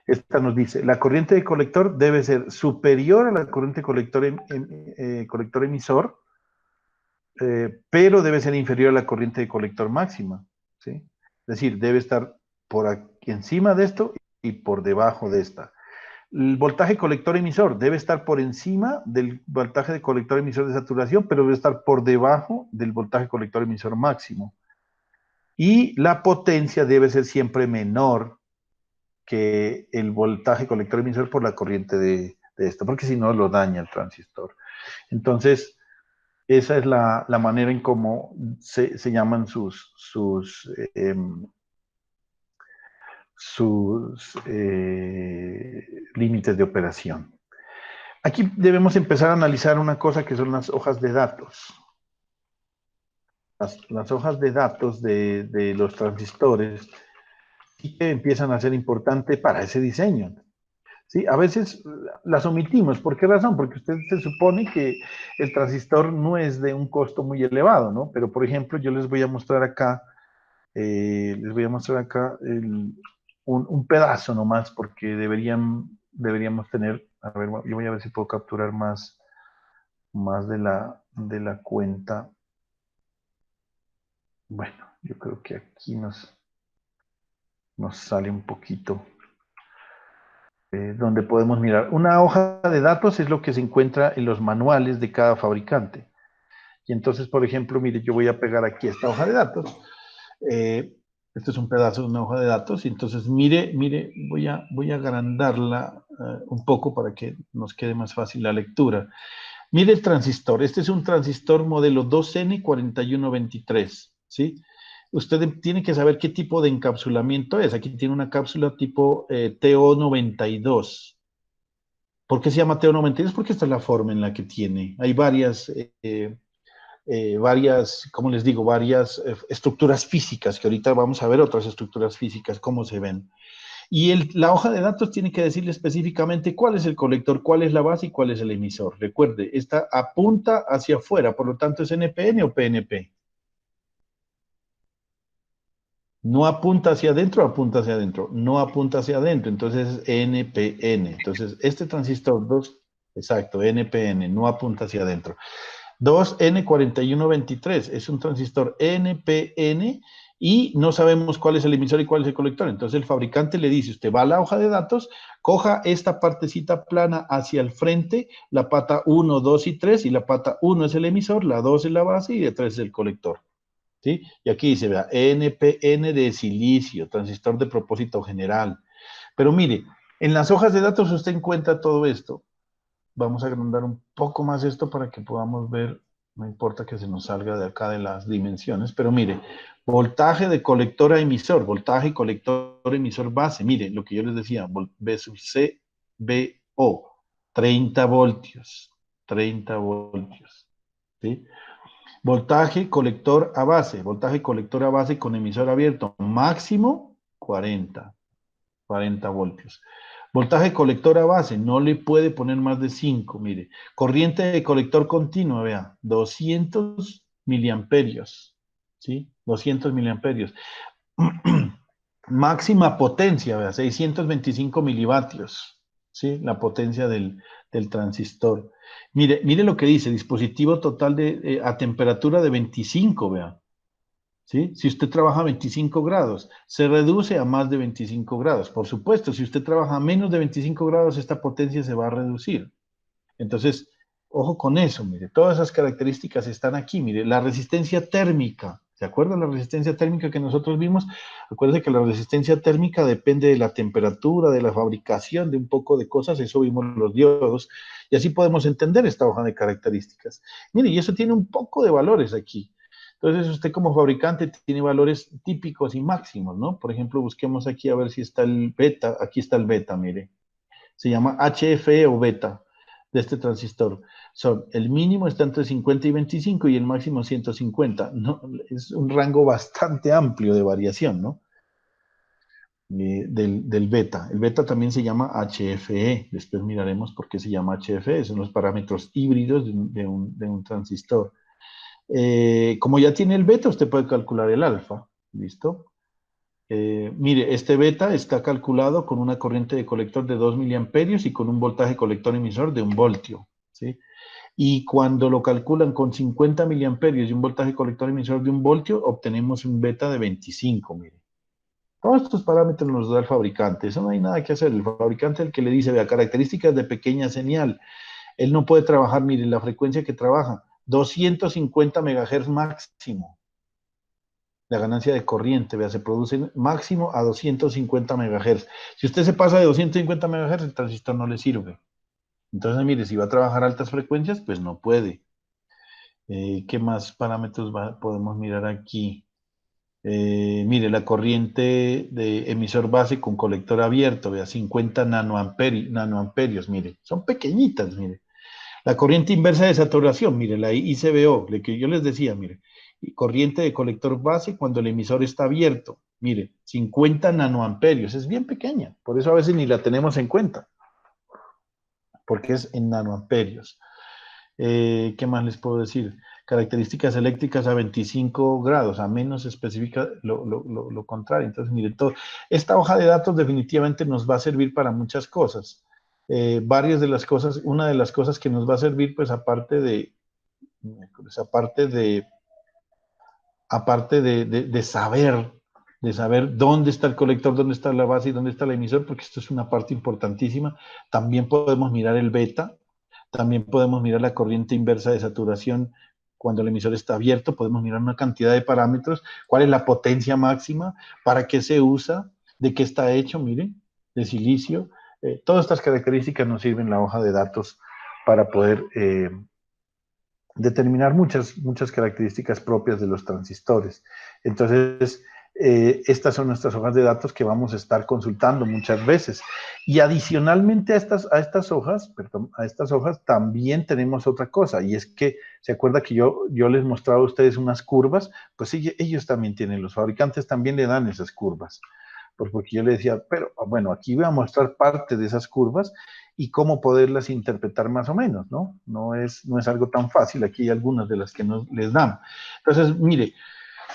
Esta nos dice, la corriente de colector debe ser superior a la corriente colector emisor, pero debe ser inferior a la corriente de colector máxima, ¿sí? Es decir, debe estar por aquí encima de esto y por debajo de esta. El voltaje colector emisor debe estar por encima del voltaje de colector emisor de saturación, pero debe estar por debajo del voltaje colector emisor máximo. Y la potencia debe ser siempre menor que el voltaje colector emisor por la corriente de esto, porque si no lo daña el transistor. Entonces, esa es la manera en cómo se llaman sus límites de operación. Aquí debemos empezar a analizar una cosa que son las hojas de datos. Las hojas de datos de los transistores sí que empiezan a ser importantes para ese diseño. ¿Sí? A veces las omitimos. ¿Por qué razón? Porque usted se supone que el transistor no es de un costo muy elevado, ¿no? Pero, por ejemplo, yo les voy a mostrar acá, un pedazo nomás, porque deberíamos tener, a ver, yo voy a ver si puedo capturar más de la cuenta. Bueno, yo creo que aquí nos sale un poquito donde podemos mirar. Una hoja de datos es lo que se encuentra en los manuales de cada fabricante. Y entonces, por ejemplo, mire, yo voy a pegar aquí esta hoja de datos. Este es un pedazo de una hoja de datos. Y entonces, mire, voy a agrandarla un poco para que nos quede más fácil la lectura. Mire el transistor. Este es un transistor modelo 2N4123, ¿sí? Usted tiene que saber qué tipo de encapsulamiento es. Aquí tiene una cápsula tipo TO92. ¿Por qué se llama TO92? Porque esta es la forma en la que tiene. Hay varias, como les digo, varias estructuras físicas, que ahorita vamos a ver otras estructuras físicas, cómo se ven. Y la hoja de datos tiene que decirle específicamente cuál es el colector, cuál es la base y cuál es el emisor. Recuerde, esta apunta hacia afuera, por lo tanto es NPN o PNP. No apunta hacia adentro, apunta hacia adentro. No apunta hacia adentro, entonces es NPN. Entonces, este transistor 2, exacto, NPN, no apunta hacia adentro. 2N4123 es un transistor NPN y no sabemos cuál es el emisor y cuál es el colector. Entonces el fabricante le dice, usted va a la hoja de datos, coja esta partecita plana hacia el frente, la pata 1, 2 y 3, y la pata 1 es el emisor, la 2 es la base y la 3 es el colector. ¿Sí? Y aquí dice, vea, NPN de silicio, transistor de propósito general. Pero mire, en las hojas de datos usted encuentra todo esto. Vamos a agrandar un poco más esto para que podamos ver, no importa que se nos salga de acá de las dimensiones, pero mire, voltaje de colector a emisor, voltaje colector emisor base, mire, lo que yo les decía, B sub C, B O, 30 voltios, 30 voltios, ¿sí? Voltaje colector a base con emisor abierto, máximo 40 voltios. Voltaje colector a base, no le puede poner más de 5, mire. Corriente de colector continua, vea, 200 miliamperios, ¿sí? 200 miliamperios. Máxima potencia, vea, 625 milivatios, ¿sí? La potencia del transistor. Mire lo que dice, dispositivo total a temperatura de 25, vea. ¿Sí? Si usted trabaja a 25 grados, se reduce a más de 25 grados. Por supuesto, si usted trabaja a menos de 25 grados, esta potencia se va a reducir. Entonces, ojo con eso, mire, todas esas características están aquí. Mire, la resistencia térmica, ¿se acuerdan la resistencia térmica que nosotros vimos? Acuérdense que la resistencia térmica depende de la temperatura, de la fabricación, de un poco de cosas, eso vimos los diodos, y así podemos entender esta hoja de características. Mire, y eso tiene un poco de valores aquí. Entonces, usted como fabricante tiene valores típicos y máximos, ¿no? Por ejemplo, busquemos aquí a ver si está el beta. Aquí está el beta, mire. Se llama HFE o beta de este transistor. El mínimo está entre 50 y 25 y el máximo 150. ¿No? Es un rango bastante amplio de variación, ¿no? Del beta. El beta también se llama HFE. Después miraremos por qué se llama HFE. Son los parámetros híbridos de un transistor. Como ya tiene el beta, usted puede calcular el alfa, ¿listo? Mire, este beta está calculado con una corriente de colector de 2 miliamperios y con un voltaje colector emisor de 1 voltio, ¿sí? Y cuando lo calculan con 50 miliamperios y un voltaje colector emisor de 1 voltio, obtenemos un beta de 25, mire. Todos estos parámetros nos da el fabricante, eso no hay nada que hacer. El fabricante es el que le dice, vea, características de pequeña señal. Él no puede trabajar, mire, la frecuencia que trabaja, 250 MHz máximo. La ganancia de corriente, vea, se produce máximo a 250 MHz. Si usted se pasa de 250 MHz, el transistor no le sirve. Entonces, mire, si va a trabajar altas frecuencias, pues no puede. ¿Qué más parámetros podemos mirar aquí? Mire, la corriente de emisor base con colector abierto, vea, 50 nanoamperios, mire, son pequeñitas, mire. La corriente inversa de saturación, mire, la ICBO, lo que yo les decía, mire, corriente de colector base cuando el emisor está abierto, mire, 50 nanoamperios, es bien pequeña, por eso a veces ni la tenemos en cuenta, porque es en nanoamperios. ¿Qué más les puedo decir? Características eléctricas a 25 grados, a menos específica lo contrario. Entonces, mire, esta hoja de datos definitivamente nos va a servir para muchas cosas. Varias de las cosas, una de las cosas que nos va a servir, pues aparte de saber de saber dónde está el colector, dónde está la base y dónde está el emisor, porque esto es una parte importantísima. También podemos mirar el beta, también podemos mirar la corriente inversa de saturación cuando el emisor está abierto, podemos mirar una cantidad de parámetros, cuál es la potencia máxima, para qué se usa, de qué está hecho, miren, de silicio. Todas estas características nos sirven en la hoja de datos para poder determinar muchas características propias de los transistores. Entonces, estas son nuestras hojas de datos que vamos a estar consultando muchas veces. Y adicionalmente a estas hojas, perdón, a estas hojas también tenemos otra cosa, y es que, ¿se acuerda que yo les mostraba a ustedes unas curvas? Pues ellos también tienen, los fabricantes también le dan esas curvas. Pues porque yo le decía, pero bueno, aquí voy a mostrar parte de esas curvas y cómo poderlas interpretar más o menos, ¿no? No es algo tan fácil, aquí hay algunas de las que nos les dan. Entonces, mire,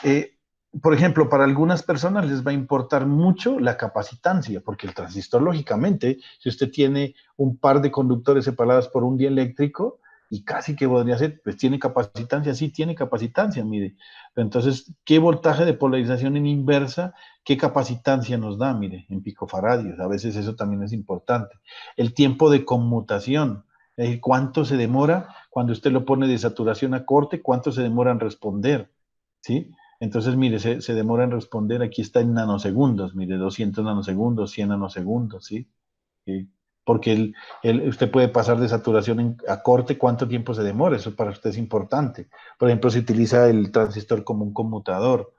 eh, por ejemplo, para algunas personas les va a importar mucho la capacitancia, porque el transistor, lógicamente, si usted tiene un par de conductores separados por un dieléctrico, y casi que podría ser, pues tiene capacitancia, sí tiene capacitancia, mire. Entonces, ¿qué voltaje de polarización en inversa, qué capacitancia nos da, mire, en picofaradios? A veces eso también es importante. El tiempo de conmutación, es decir, cuánto se demora cuando usted lo pone de saturación a corte, cuánto se demora en responder, ¿sí? Entonces, mire, se demora en responder, aquí está en nanosegundos, mire, 200 nanosegundos, 100 nanosegundos, ¿sí? ¿Sí? Porque usted puede pasar de saturación a corte, ¿cuánto tiempo se demora? Eso para usted es importante. Por ejemplo, se utiliza el transistor como un conmutador.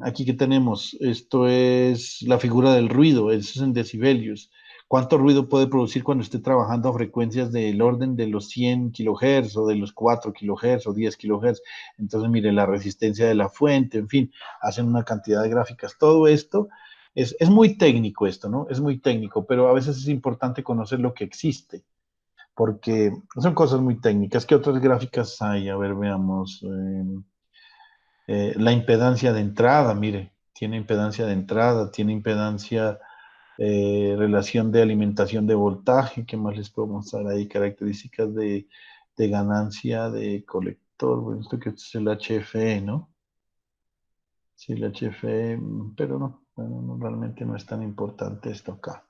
Aquí que tenemos, esto es la figura del ruido, eso es en decibelios. ¿Cuánto ruido puede producir cuando esté trabajando a frecuencias del orden de los 100 kilohertz o de los 4 kilohertz o 10 kilohertz? Entonces, mire, la resistencia de la fuente, en fin, hacen una cantidad de gráficas. Todo esto es muy técnico esto, ¿no? Es muy técnico, pero a veces es importante conocer lo que existe, porque son cosas muy técnicas. ¿Qué otras gráficas hay? A ver, veamos. La impedancia de entrada, mire, tiene impedancia de entrada, tiene impedancia, relación de alimentación de voltaje, ¿qué más les puedo mostrar ahí? Características de ganancia de colector, bueno, esto que es el HFE, ¿no? Sí, el HFE, pero no, bueno, realmente no es tan importante esto acá.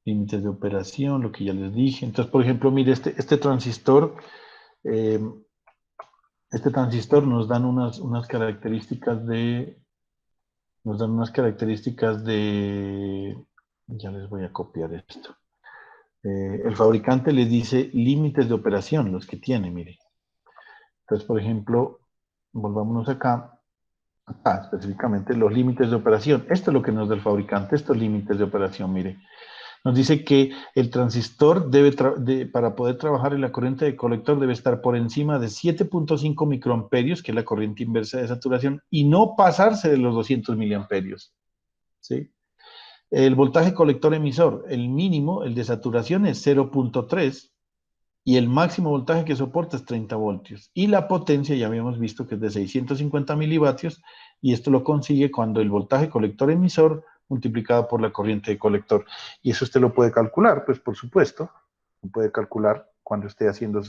Límites de operación, lo que ya les dije. Entonces, por ejemplo, mire, eh, este transistor nos dan unas características ya les voy a copiar esto. El fabricante les dice límites de operación, los que tiene, mire. Entonces, por ejemplo, volvámonos acá, específicamente los límites de operación. Esto es lo que nos da el fabricante, estos límites de operación, mire. Nos dice que el transistor para poder trabajar en la corriente de colector debe estar por encima de 7.5 microamperios, que es la corriente inversa de saturación, y no pasarse de los 200 miliamperios, ¿sí? El voltaje colector emisor, el mínimo, el de saturación es 0.3 y el máximo voltaje que soporta es 30 voltios. Y la potencia ya habíamos visto que es de 650 milivatios y esto lo consigue cuando el voltaje colector emisor multiplicado por la corriente de colector. Y eso usted lo puede calcular, pues por supuesto, lo puede calcular cuando esté haciendo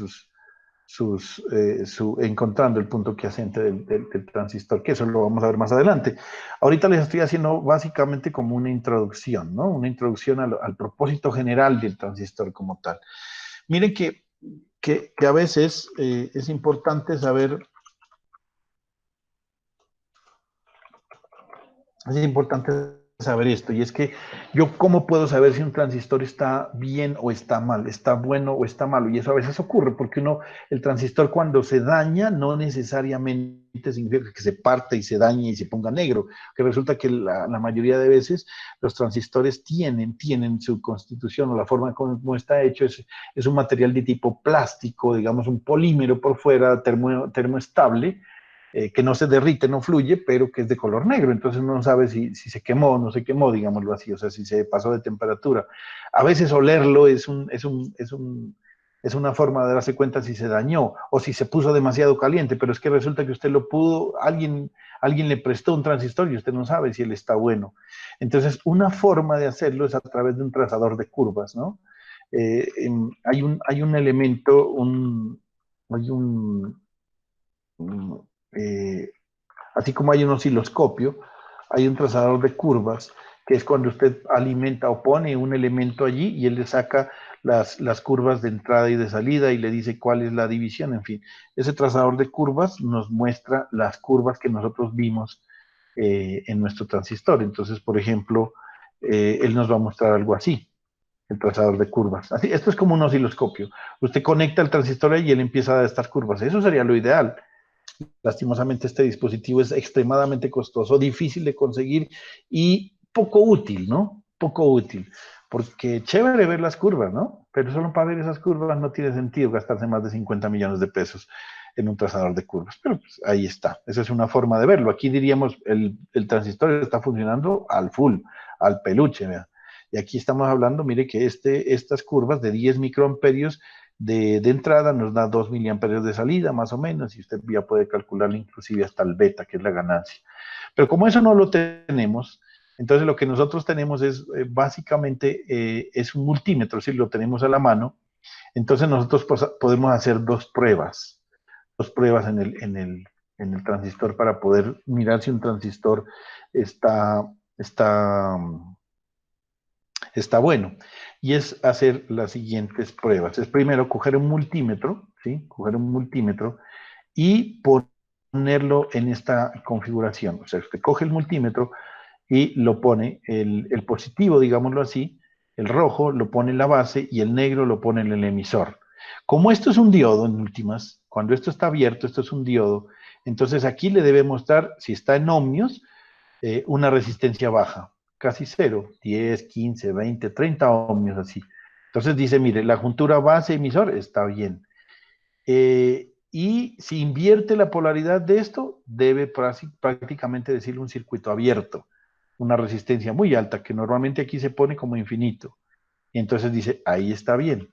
encontrando el punto quiescente del transistor, que eso lo vamos a ver más adelante. Ahorita les estoy haciendo básicamente como una introducción, ¿no? Una introducción al propósito general del transistor como tal. Miren que a veces es importante saber esto, y es que yo cómo puedo saber si un transistor está bien o está mal, está bueno o está malo, y eso a veces ocurre porque el transistor cuando se daña no necesariamente significa que se parte y se dañe y se ponga negro, que resulta que la mayoría de veces los transistores tienen su constitución o la forma como está hecho, es un material de tipo plástico, digamos un polímero por fuera, termoestable, que no se derrite, no fluye, pero que es de color negro. Entonces uno no sabe si se quemó o no se quemó, digámoslo así, o sea, si se pasó de temperatura. A veces olerlo es una forma de darse cuenta si se dañó o si se puso demasiado caliente, pero es que resulta que usted alguien le prestó un transistor y usted no sabe si él está bueno. Entonces, una forma de hacerlo es a través de un trazador de curvas, ¿no? Hay un elemento, hay un, eh, Así como hay un osciloscopio, hay un trazador de curvas, que es cuando usted alimenta o pone un elemento allí y él le saca las curvas de entrada y de salida y le dice cuál es la división, en fin. Ese trazador de curvas nos muestra las curvas que nosotros vimos en nuestro transistor. Entonces, por ejemplo, él nos va a mostrar algo así, el trazador de curvas. Así, esto es como un osciloscopio. Usted conecta el transistor y él empieza a dar estas curvas. Eso sería lo ideal. Lastimosamente este dispositivo es extremadamente costoso, difícil de conseguir y poco útil, ¿no? Poco útil. Porque chévere ver las curvas, ¿no? Pero solo para ver esas curvas no tiene sentido gastarse más de 50 millones de pesos en un trazador de curvas. Pero pues, ahí está. Esa es una forma de verlo. Aquí diríamos el transistor está funcionando al full, al peluche, ¿vea? Y aquí estamos hablando, mire que estas curvas de 10 microamperios de entrada nos da 2 miliamperios de salida, más o menos, y usted ya puede calcularlo inclusive hasta el beta, que es la ganancia. Pero como eso no lo tenemos, entonces lo que nosotros tenemos es básicamente es un multímetro, si lo tenemos a la mano, entonces nosotros podemos hacer dos pruebas en el transistor para poder mirar si un transistor está, está está bueno. Y es hacer las siguientes pruebas. Es primero coger un multímetro, ¿sí? Coger un multímetro y ponerlo en esta configuración. O sea, usted coge el multímetro y lo pone, el positivo, digámoslo así, el rojo lo pone en la base y el negro lo pone en el emisor. Como esto es un diodo, en últimas, cuando esto está abierto, esto es un diodo, entonces aquí le debe mostrar, si está en ohmios, una resistencia baja, casi cero, 10, 15, 20, 30 ohmios así. Entonces dice, mire, la juntura base emisor está bien. Y si invierte la polaridad de esto, debe prácticamente decirle un circuito abierto, una resistencia muy alta, que normalmente aquí se pone como infinito. Y entonces dice, ahí está bien.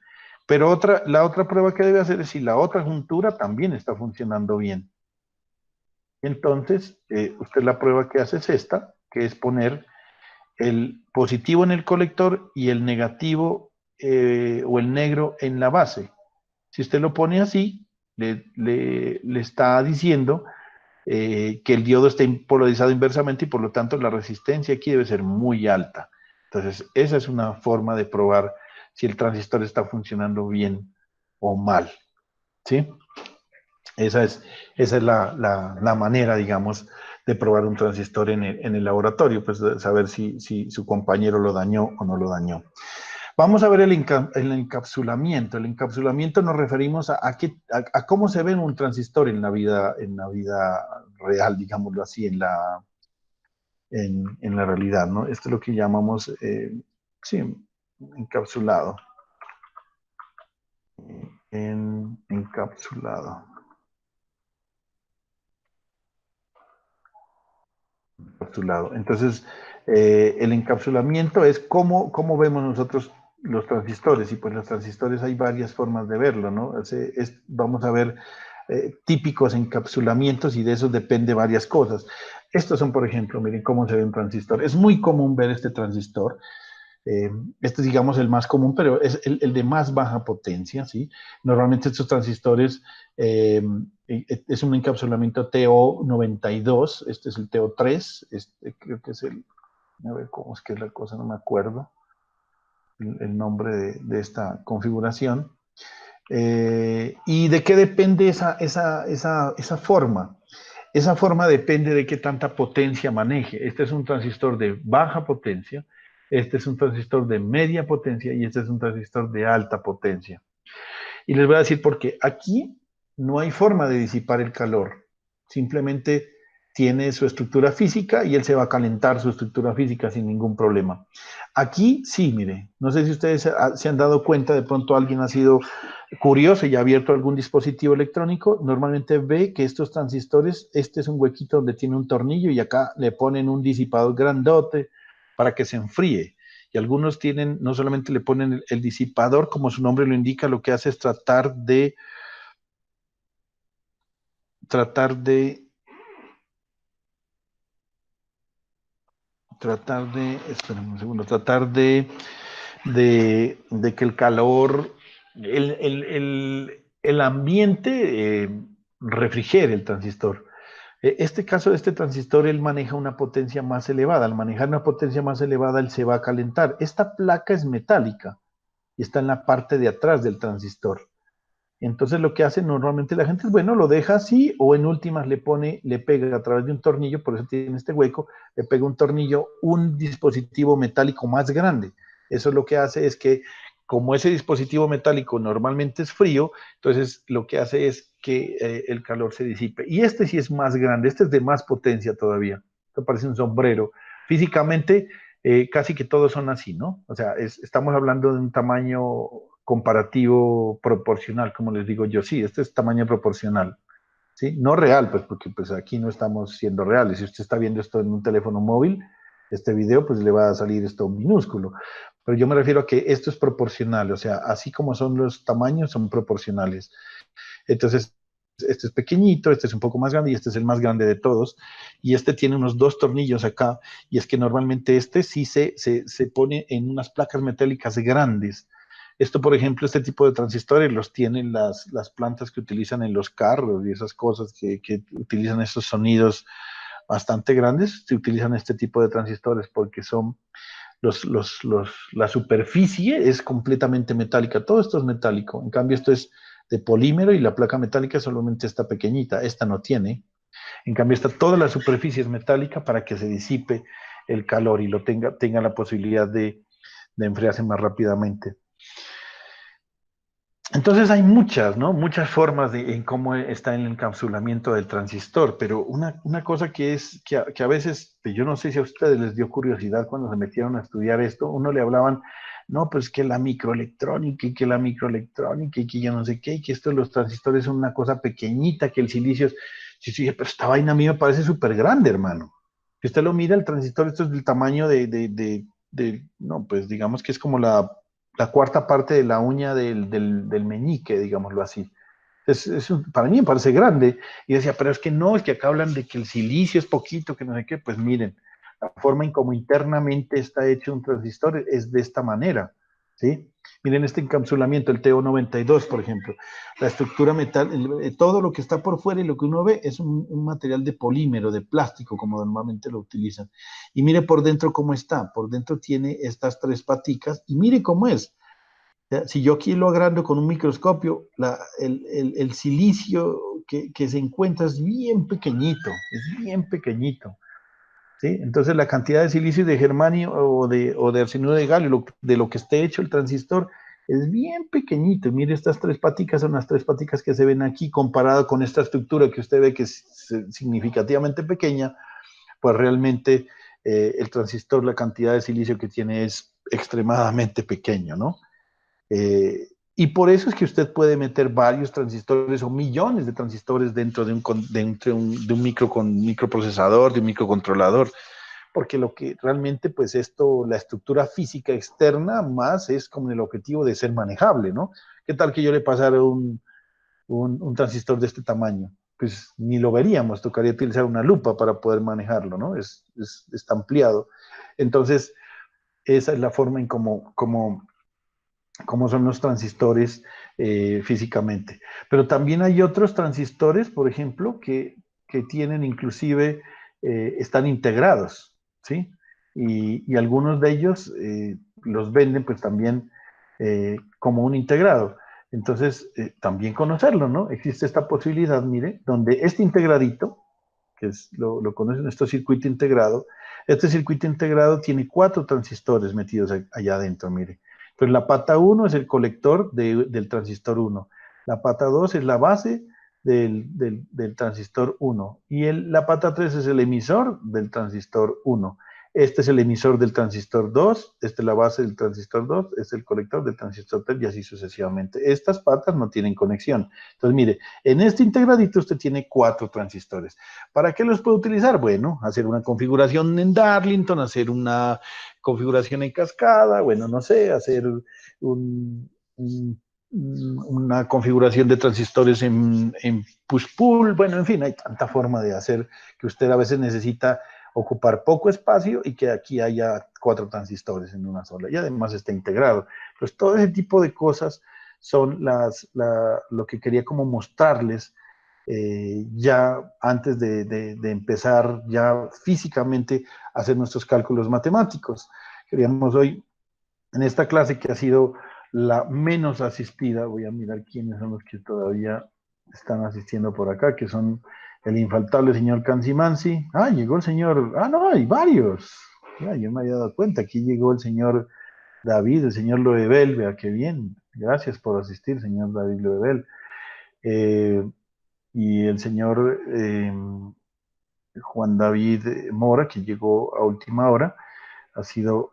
Pero la otra prueba que debe hacer es si la otra juntura también está funcionando bien. Entonces, usted la prueba que hace es esta, que es poner el positivo en el colector y el negativo o el negro en la base. Si usted lo pone así, le está diciendo que el diodo está polarizado inversamente y por lo tanto la resistencia aquí debe ser muy alta. Entonces, esa es una forma de probar si el transistor está funcionando bien o mal. ¿Sí? Esa es la manera, digamos, de probar un transistor en el laboratorio, pues de saber si su compañero lo dañó o no lo dañó. Vamos a ver el encapsulamiento. El encapsulamiento nos referimos a cómo se ve un transistor en la vida real, digámoslo así, en la realidad, ¿no? Esto es lo que llamamos, sí, encapsulado. Encapsulado. Encapsulado. Entonces, el encapsulamiento es cómo vemos nosotros los transistores, y pues los transistores hay varias formas de verlo, ¿no? Vamos a ver típicos encapsulamientos y de eso depende varias cosas. Estos son, por ejemplo, miren cómo se ve un transistor. Es muy común ver este transistor. Este es, digamos, el más común, pero es el de más baja potencia, ¿sí? Normalmente estos transistores es un encapsulamiento TO92, este es el TO3, este creo que es a ver cómo es que es la cosa, no me acuerdo el nombre de esta configuración. ¿Y de qué depende esa forma? Esa forma depende de qué tanta potencia maneje. Este es un transistor de baja potencia, este es un transistor de media potencia y este es un transistor de alta potencia. Y les voy a decir por qué. Aquí no hay forma de disipar el calor. Simplemente tiene su estructura física y él se va a calentar su estructura física sin ningún problema. Aquí sí, mire, no sé si ustedes se han dado cuenta, de pronto alguien ha sido curioso y ha abierto algún dispositivo electrónico, normalmente ve que estos transistores, este es un huequito donde tiene un tornillo y acá le ponen un disipador grandote para que se enfríe. Y algunos tienen, no solamente le ponen el disipador, como su nombre lo indica, lo que hace es tratar de, esperen un segundo, tratar de que el calor, el ambiente refrigere el transistor. Este caso de este transistor, él maneja una potencia más elevada. Al manejar una potencia más elevada, él se va a calentar. Esta placa es metálica y está en la parte de atrás del transistor. Entonces lo que hace normalmente la gente es, bueno, lo deja así o en últimas le pega a través de un tornillo, por eso tiene este hueco, le pega un tornillo, un dispositivo metálico más grande. Eso lo que hace es que, como ese dispositivo metálico normalmente es frío, entonces lo que hace es que el calor se disipe. Y este sí es más grande, este es de más potencia todavía. Esto parece un sombrero. Físicamente, casi que todos son así, ¿no? O sea, estamos hablando de un tamaño comparativo proporcional, como les digo yo, sí, este es tamaño proporcional, ¿sí? No real, pues porque pues aquí no estamos siendo reales. Si usted está viendo esto en un teléfono móvil, este video, pues le va a salir esto minúsculo. Pero yo me refiero a que esto es proporcional, o sea, así como son los tamaños, son proporcionales. Entonces, este es pequeñito, este es un poco más grande y este es el más grande de todos. Y este tiene unos dos tornillos acá. Y es que normalmente este sí se pone en unas placas metálicas grandes. Esto, por ejemplo, este tipo de transistores los tienen las plantas que utilizan en los carros y esas cosas que utilizan esos sonidos bastante grandes. Se utilizan este tipo de transistores porque son la superficie es completamente metálica, todo esto es metálico, en cambio esto es de polímero y la placa metálica solamente está pequeñita, esta no tiene, en cambio toda la superficie es metálica para que se disipe el calor y tenga la posibilidad de enfriarse más rápidamente. Entonces hay muchas, ¿no? Muchas formas en cómo está el encapsulamiento del transistor, pero una cosa que a veces, yo no sé si a ustedes les dio curiosidad cuando se metieron a estudiar esto, uno le hablaban, no, pues que la microelectrónica y que la microelectrónica y que yo no sé qué, y que esto de los transistores son una cosa pequeñita, que el silicio es, sí, sí, pero esta vaina a mí me parece súper grande, hermano. Si usted lo mira, el transistor, esto es del tamaño no, pues digamos que es como la cuarta parte de la uña del meñique, digámoslo así. Para mí me parece grande. Y decía, pero es que no, es que acá hablan de que el silicio es poquito, que no sé qué. Pues miren, la forma en cómo internamente está hecho un transistor es de esta manera, ¿sí? Miren este encapsulamiento, el TO92, por ejemplo. La estructura metal, todo lo que está por fuera y lo que uno ve es un material de polímero, de plástico, como normalmente lo utilizan. Y mire por dentro cómo está. Por dentro tiene estas tres paticas y mire cómo es. Si yo aquí lo agrando con un microscopio, el silicio que se encuentra es bien pequeñito, es bien pequeñito. ¿Sí? Entonces la cantidad de silicio y de germanio o de arsenuro de galio, de lo que esté hecho el transistor, es bien pequeñito. Mire, estas tres paticas son las tres paticas que se ven aquí, comparado con esta estructura que usted ve que es significativamente pequeña, pues realmente el transistor, la cantidad de silicio que tiene es extremadamente pequeño, ¿no? Y por eso es que usted puede meter varios transistores o millones de transistores dentro de un microprocesador, de un microcontrolador, porque lo que realmente, pues esto, la estructura física externa más es como el objetivo de ser manejable, ¿no? ¿Qué tal que yo le pasara un transistor de este tamaño? Pues ni lo veríamos, tocaría utilizar una lupa para poder manejarlo, ¿no? Está ampliado. Entonces, esa es la forma en cómo son los transistores físicamente. Pero también hay otros transistores, por ejemplo, que tienen inclusive, están integrados, ¿sí? Y algunos de ellos los venden pues también como un integrado. Entonces, también conocerlo, ¿no? Existe esta posibilidad, mire, donde este integradito, lo conocen, este circuito integrado tiene 4 transistores metidos allá adentro, mire. Entonces la pata 1 es el colector del transistor 1, la pata 2 es la base del transistor 1 y la pata 3 es el emisor del transistor 1. Este es el emisor del transistor 2, esta es la base del transistor 2, este es el colector del transistor 3 y así sucesivamente. Estas patas no tienen conexión. Entonces, mire, en este integradito usted tiene 4 transistores. ¿Para qué los puede utilizar? Bueno, hacer una configuración en Darlington, hacer una configuración en cascada, bueno, no sé, hacer una configuración de transistores en push-pull, bueno, en fin, hay tanta forma de hacer que usted a veces necesita ocupar poco espacio y que aquí haya 4 transistores en una sola y además está integrado. Pues todo ese tipo de cosas son lo que quería como mostrarles ya antes de empezar ya físicamente a hacer nuestros cálculos matemáticos. Queríamos hoy, en esta clase que ha sido la menos asistida, voy a mirar quiénes son los que todavía están asistiendo por acá, que son el infaltable señor Cansimansi. Ah, llegó el señor, no, hay varios. Ya, yo me había dado cuenta, aquí llegó el señor David, el señor Loebel, vea qué bien. Gracias por asistir, señor David Loebel. Y el señor Juan David Mora, que llegó a última hora. Ha sido,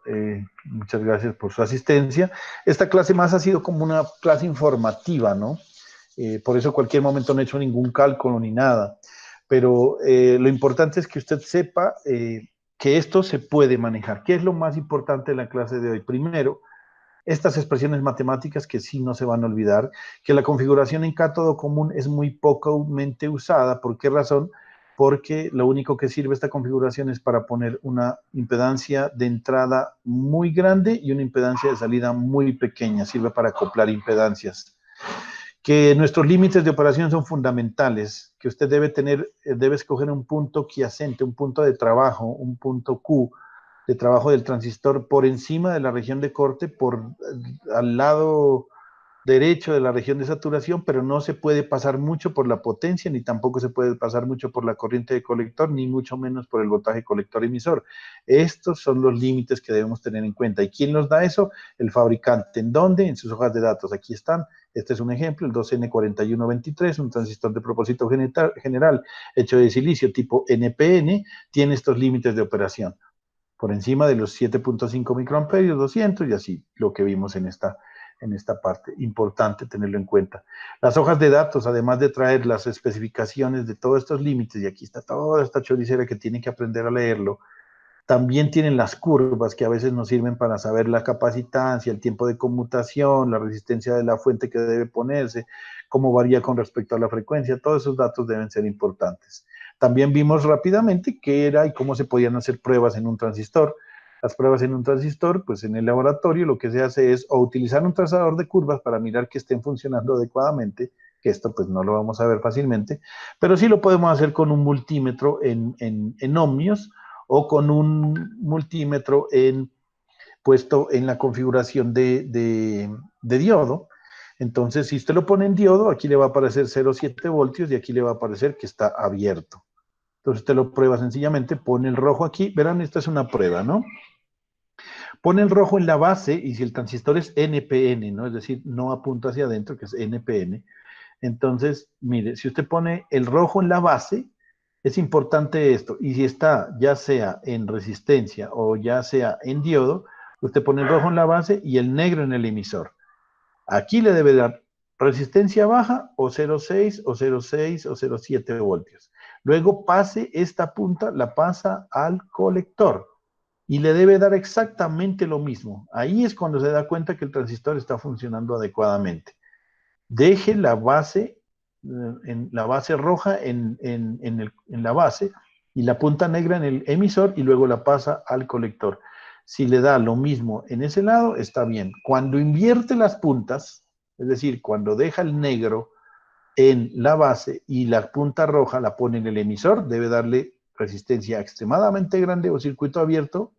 muchas gracias por su asistencia. Esta clase más ha sido como una clase informativa, ¿no? Por eso cualquier momento no he hecho ningún cálculo ni nada. Pero lo importante es que usted sepa que esto se puede manejar. ¿Qué es lo más importante de la clase de hoy? Primero, estas expresiones matemáticas que sí no se van a olvidar, que la configuración en cátodo común es muy pocamente usada. ¿Por qué razón? Porque lo único que sirve esta configuración es para poner una impedancia de entrada muy grande y una impedancia de salida muy pequeña, sirve para acoplar impedancias. Que nuestros límites de operación son fundamentales, que usted debe tener, debe escoger un punto quiescente, un punto de trabajo, un punto Q, de trabajo del transistor por encima de la región de corte, al lado derecho de la región de saturación, pero no se puede pasar mucho por la potencia, ni tampoco se puede pasar mucho por la corriente de colector, ni mucho menos por el voltaje colector-emisor. Estos son los límites que debemos tener en cuenta. ¿Y quién nos da eso? El fabricante. ¿En dónde? En sus hojas de datos. Aquí están. Este es un ejemplo, el 2N4123, un transistor de propósito general hecho de silicio tipo NPN, tiene estos límites de operación por encima de los 7.5 microamperios, 200 y así, lo que vimos en esta parte. Importante tenerlo en cuenta. Las hojas de datos, además de traer las especificaciones de todos estos límites, y aquí está toda esta choricera que tienen que aprender a leerlo, también tienen las curvas que a veces nos sirven para saber la capacitancia, el tiempo de conmutación, la resistencia de la fuente que debe ponerse, cómo varía con respecto a la frecuencia. Todos esos datos deben ser importantes. También vimos rápidamente qué era y cómo se podían hacer pruebas en un transistor. Las pruebas en un transistor, pues en el laboratorio lo que se hace es o utilizar un trazador de curvas para mirar que estén funcionando adecuadamente, que esto pues no lo vamos a ver fácilmente, pero sí lo podemos hacer con un multímetro en ohmios, o con un multímetro puesto en la configuración de diodo. Entonces, si usted lo pone en diodo, aquí le va a aparecer 0,7 voltios y aquí le va a aparecer que está abierto. Entonces, usted lo prueba sencillamente, pone el rojo aquí. Verán, esta es una prueba, ¿no? Pone el rojo en la base y si el transistor es NPN, ¿no? Es decir, no apunta hacia adentro, que es NPN. Entonces, mire, si usted pone el rojo en la base, es importante esto, y si está ya sea en resistencia o ya sea en diodo, usted pone el rojo en la base y el negro en el emisor. Aquí le debe dar resistencia baja o 0,6 o 0,6 o 0,7 voltios. Luego pase esta punta, la pasa al colector y le debe dar exactamente lo mismo. Ahí es cuando se da cuenta que el transistor está funcionando adecuadamente. Deje la base, en la base roja en la base y la punta negra en el emisor y luego la pasa al colector. Si le da lo mismo en ese lado, está bien. Cuando invierte las puntas, es decir, cuando deja el negro en la base y la punta roja la pone en el emisor, debe darle resistencia extremadamente grande o circuito abierto,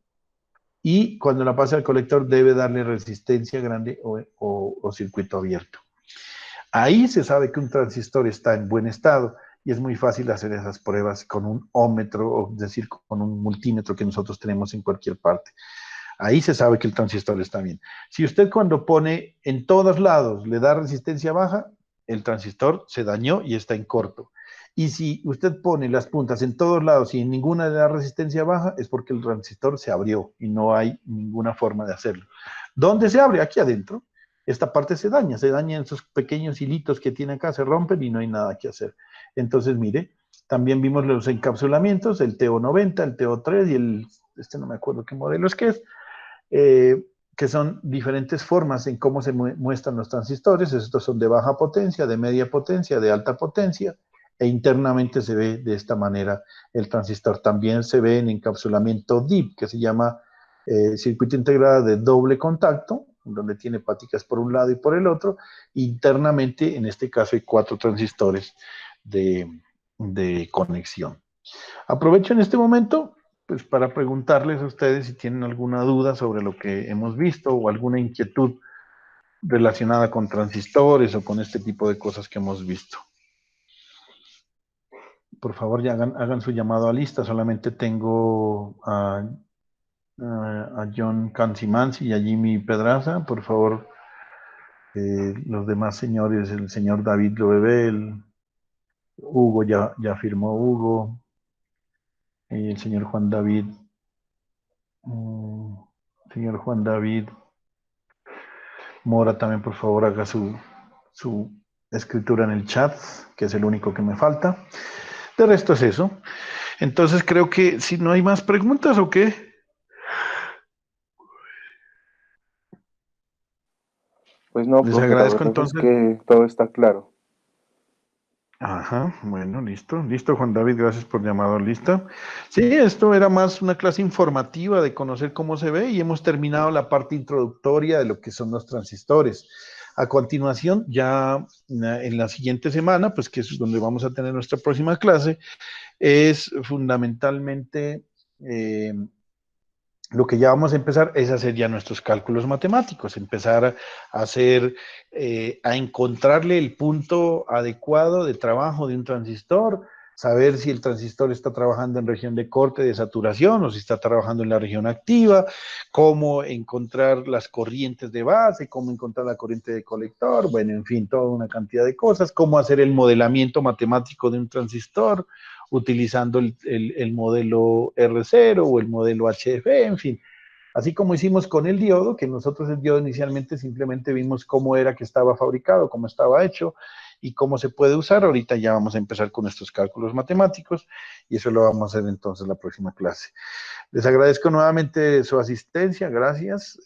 y cuando la pasa al colector debe darle resistencia grande o circuito abierto. Ahí se sabe que un transistor está en buen estado y es muy fácil hacer esas pruebas con un ómetro, o es decir, con un multímetro que nosotros tenemos en cualquier parte. Ahí se sabe que el transistor está bien. Si usted cuando pone en todos lados le da resistencia baja, el transistor se dañó y está en corto. Y si usted pone las puntas en todos lados y en ninguna le da resistencia baja, es porque el transistor se abrió y no hay ninguna forma de hacerlo. ¿Dónde se abre? Aquí adentro. Esta parte se daña en esos pequeños hilitos que tiene acá, se rompen y no hay nada que hacer. Entonces, mire, también vimos los encapsulamientos, el TO90, el TO3 y no me acuerdo qué modelo es que es, que son diferentes formas en cómo se muestran los transistores. Estos son de baja potencia, de media potencia, de alta potencia, e internamente se ve de esta manera el transistor. También se ve en encapsulamiento DIP, que se llama circuito integrado de doble contacto, donde tiene paticas por un lado y por el otro. Internamente, en este caso, hay 4 transistores. de conexión. Aprovecho en este momento pues, para preguntarles a ustedes si tienen alguna duda sobre lo que hemos visto o alguna inquietud relacionada con transistores o con este tipo de cosas que hemos visto. Por favor, ya hagan su llamado a lista. Solamente tengo a John Cancimansi y a Jimmy Pedraza. Por favor, los demás señores, el señor David Lobebel, Hugo, ya firmó Hugo, y el señor Juan David, señor Juan David Mora también, por favor, haga su escritura en el chat, que es el único que me falta. De resto es eso. Entonces creo que si no hay más preguntas o qué. Pues no, Les profe, la agradezco verdad es entonces. que todo está claro. Ajá, bueno, listo, Juan David, gracias por llamado, lista. Sí, esto era más una clase informativa de conocer cómo se ve y hemos terminado la parte introductoria de lo que son los transistores. A continuación, ya en la siguiente semana, pues que es donde vamos a tener nuestra próxima clase, es fundamentalmente lo que ya vamos a empezar es hacer ya nuestros cálculos matemáticos, empezar a hacer, a encontrarle el punto adecuado de trabajo de un transistor, saber si el transistor está trabajando en región de corte, de saturación, o si está trabajando en la región activa, cómo encontrar las corrientes de base, cómo encontrar la corriente de colector, bueno, en fin, toda una cantidad de cosas, cómo hacer el modelamiento matemático de un transistor, utilizando el modelo R0 o el modelo HF, en fin. Así como hicimos con el diodo, que nosotros el diodo inicialmente simplemente vimos cómo era que estaba fabricado, cómo estaba hecho y cómo se puede usar. Ahorita ya vamos a empezar con estos cálculos matemáticos y eso lo vamos a hacer entonces la próxima clase. Les agradezco nuevamente su asistencia, gracias.